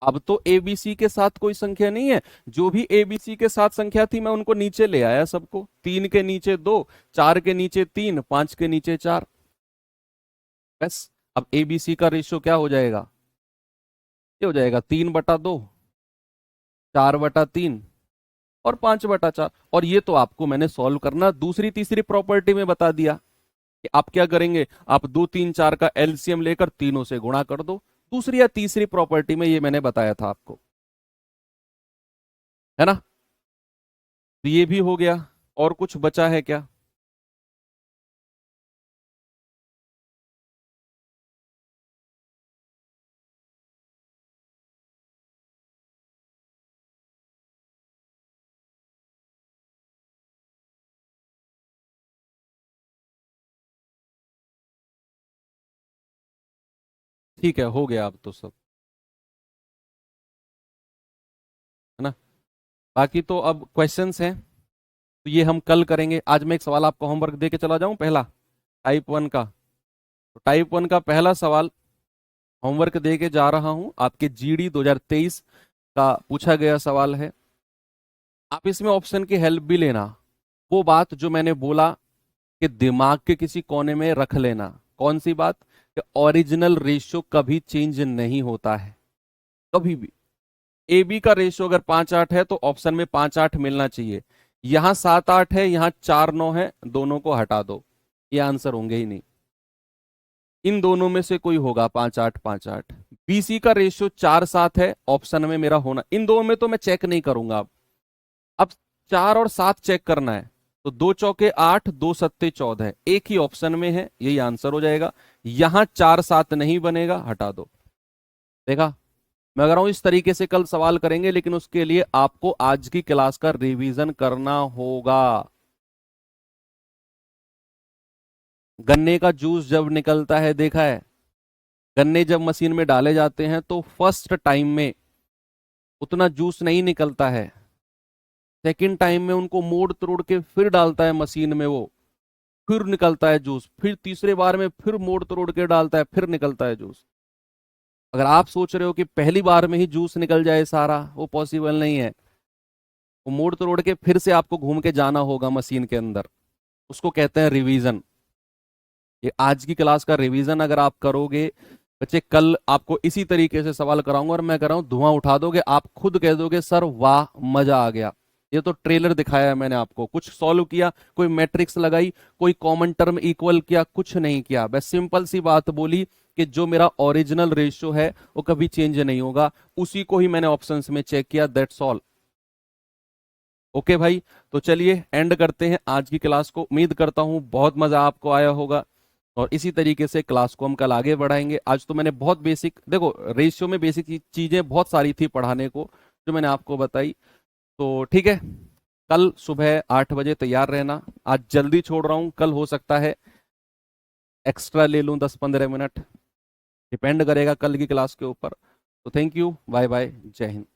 अब तो ए बी सी के साथ कोई संख्या नहीं है। जो भी ए बी सी के साथ संख्या थी मैं उनको नीचे ले आया सबको, 3 के नीचे 2, 4 के नीचे 3, 5 के नीचे 4। बस, अब ए बी सी का रेशियो क्या हो जाएगा, ये हो जाएगा 3/2, 4/3 और 5/4। और ये तो आपको मैंने सॉल्व करना दूसरी तीसरी प्रॉपर्टी में बता दिया कि आप क्या करेंगे, आप 2 3 4 का एलसीएम लेकर तीनों से गुणा कर दो। दूसरी या तीसरी प्रॉपर्टी में ये मैंने बताया था आपको, है ना। तो ये भी हो गया। और कुछ बचा है क्या। ठीक है, हो गया अब तो सब, है ना। बाकी तो अब क्वेश्चंस हैं, तो ये हम कल करेंगे। आज मैं एक सवाल आपको होमवर्क दे के चला जाऊं, पहला टाइप 1 का। तो टाइप 1 का पहला सवाल होमवर्क दे के जा रहा हूं, आपके जीडी 2023 का पूछा गया सवाल है। आप इसमें ऑप्शन की हेल्प भी लेना। वो बात जो मैंने बोला कि दिमाग के किसी कोने में रख लेना, कौन सी बात, कि ओरिजिनल रेशियो कभी चेंज नहीं होता है, कभी भी। ए बी का रेशियो अगर 5-8 है तो ऑप्शन में 5-8 मिलना चाहिए। यहां 7-8 है, यहां 4-9 है, दोनों को हटा दो, ये आंसर होंगे ही नहीं। इन दोनों में से कोई होगा 5-8 5-8। बीसी का रेशियो 4-7 है, ऑप्शन में मेरा होना, इन दोनों में तो मैं चेक नहीं करूंगा। अब 4 और 7 चेक करना है, तो 2 चौके 8, 2 सत्ते 14 है, एक ही ऑप्शन में है, यही आंसर हो जाएगा। यहां 4-7 नहीं बनेगा, हटा दो। देखा, मैं कह रहा हूं इस तरीके से कल सवाल करेंगे, लेकिन उसके लिए आपको आज की क्लास का रिवीजन करना होगा। गन्ने का जूस जब निकलता है, देखा है, गन्ने जब मशीन में डाले जाते हैं तो फर्स्ट टाइम में उतना जूस नहीं निकलता है, सेकंड टाइम में उनको मोड़ तोड़ के फिर डालता है मशीन में, वो फिर निकलता है जूस, फिर तीसरे बार में फिर मोड़ तोड़ के डालता है, फिर निकलता है जूस। अगर आप सोच रहे हो कि पहली बार में ही जूस निकल जाए सारा, वो पॉसिबल नहीं है। वो मोड़ तोड़ के फिर से आपको घूम के जाना होगा मशीन के अंदर, उसको कहते हैं रिवीजन। ये आज की क्लास का रिवीजन अगर आप करोगे बच्चे, कल आपको इसी तरीके से सवाल कराऊंगा और मैं कर रहा हूं धुआं उठा दोगे, आप खुद कह दोगे सर वाह मजा आ गया। ये तो ट्रेलर दिखाया है मैंने आपको, कुछ सॉल्व किया, कोई मैट्रिक्स लगाई, कोई कॉमन टर्म इक्वल किया, कुछ नहीं किया, बस सिंपल सी बात बोली कि जो मेरा ओरिजिनल रेशियो है वो कभी चेंज नहीं होगा, उसी को ही मैंने ऑप्शंस में चेक किया, दैट्स ऑल। ओके भाई, तो चलिए एंड करते हैं आज की क्लास को। उम्मीद करता हूं बहुत मजा आपको आया होगा, और इसी तरीके से क्लास को हम कल आगे बढ़ाएंगे। आज तो मैंने बहुत बेसिक, देखो रेशियो में बेसिक चीजें बहुत सारी थी पढ़ाने को, जो मैंने आपको बताई। तो ठीक है, कल सुबह 8 बजे तैयार रहना। आज जल्दी छोड़ रहा हूं, कल हो सकता है एक्स्ट्रा ले लूं 10-15 मिनट, डिपेंड करेगा कल की क्लास के ऊपर। तो थैंक यू, बाय बाय, जय हिंद।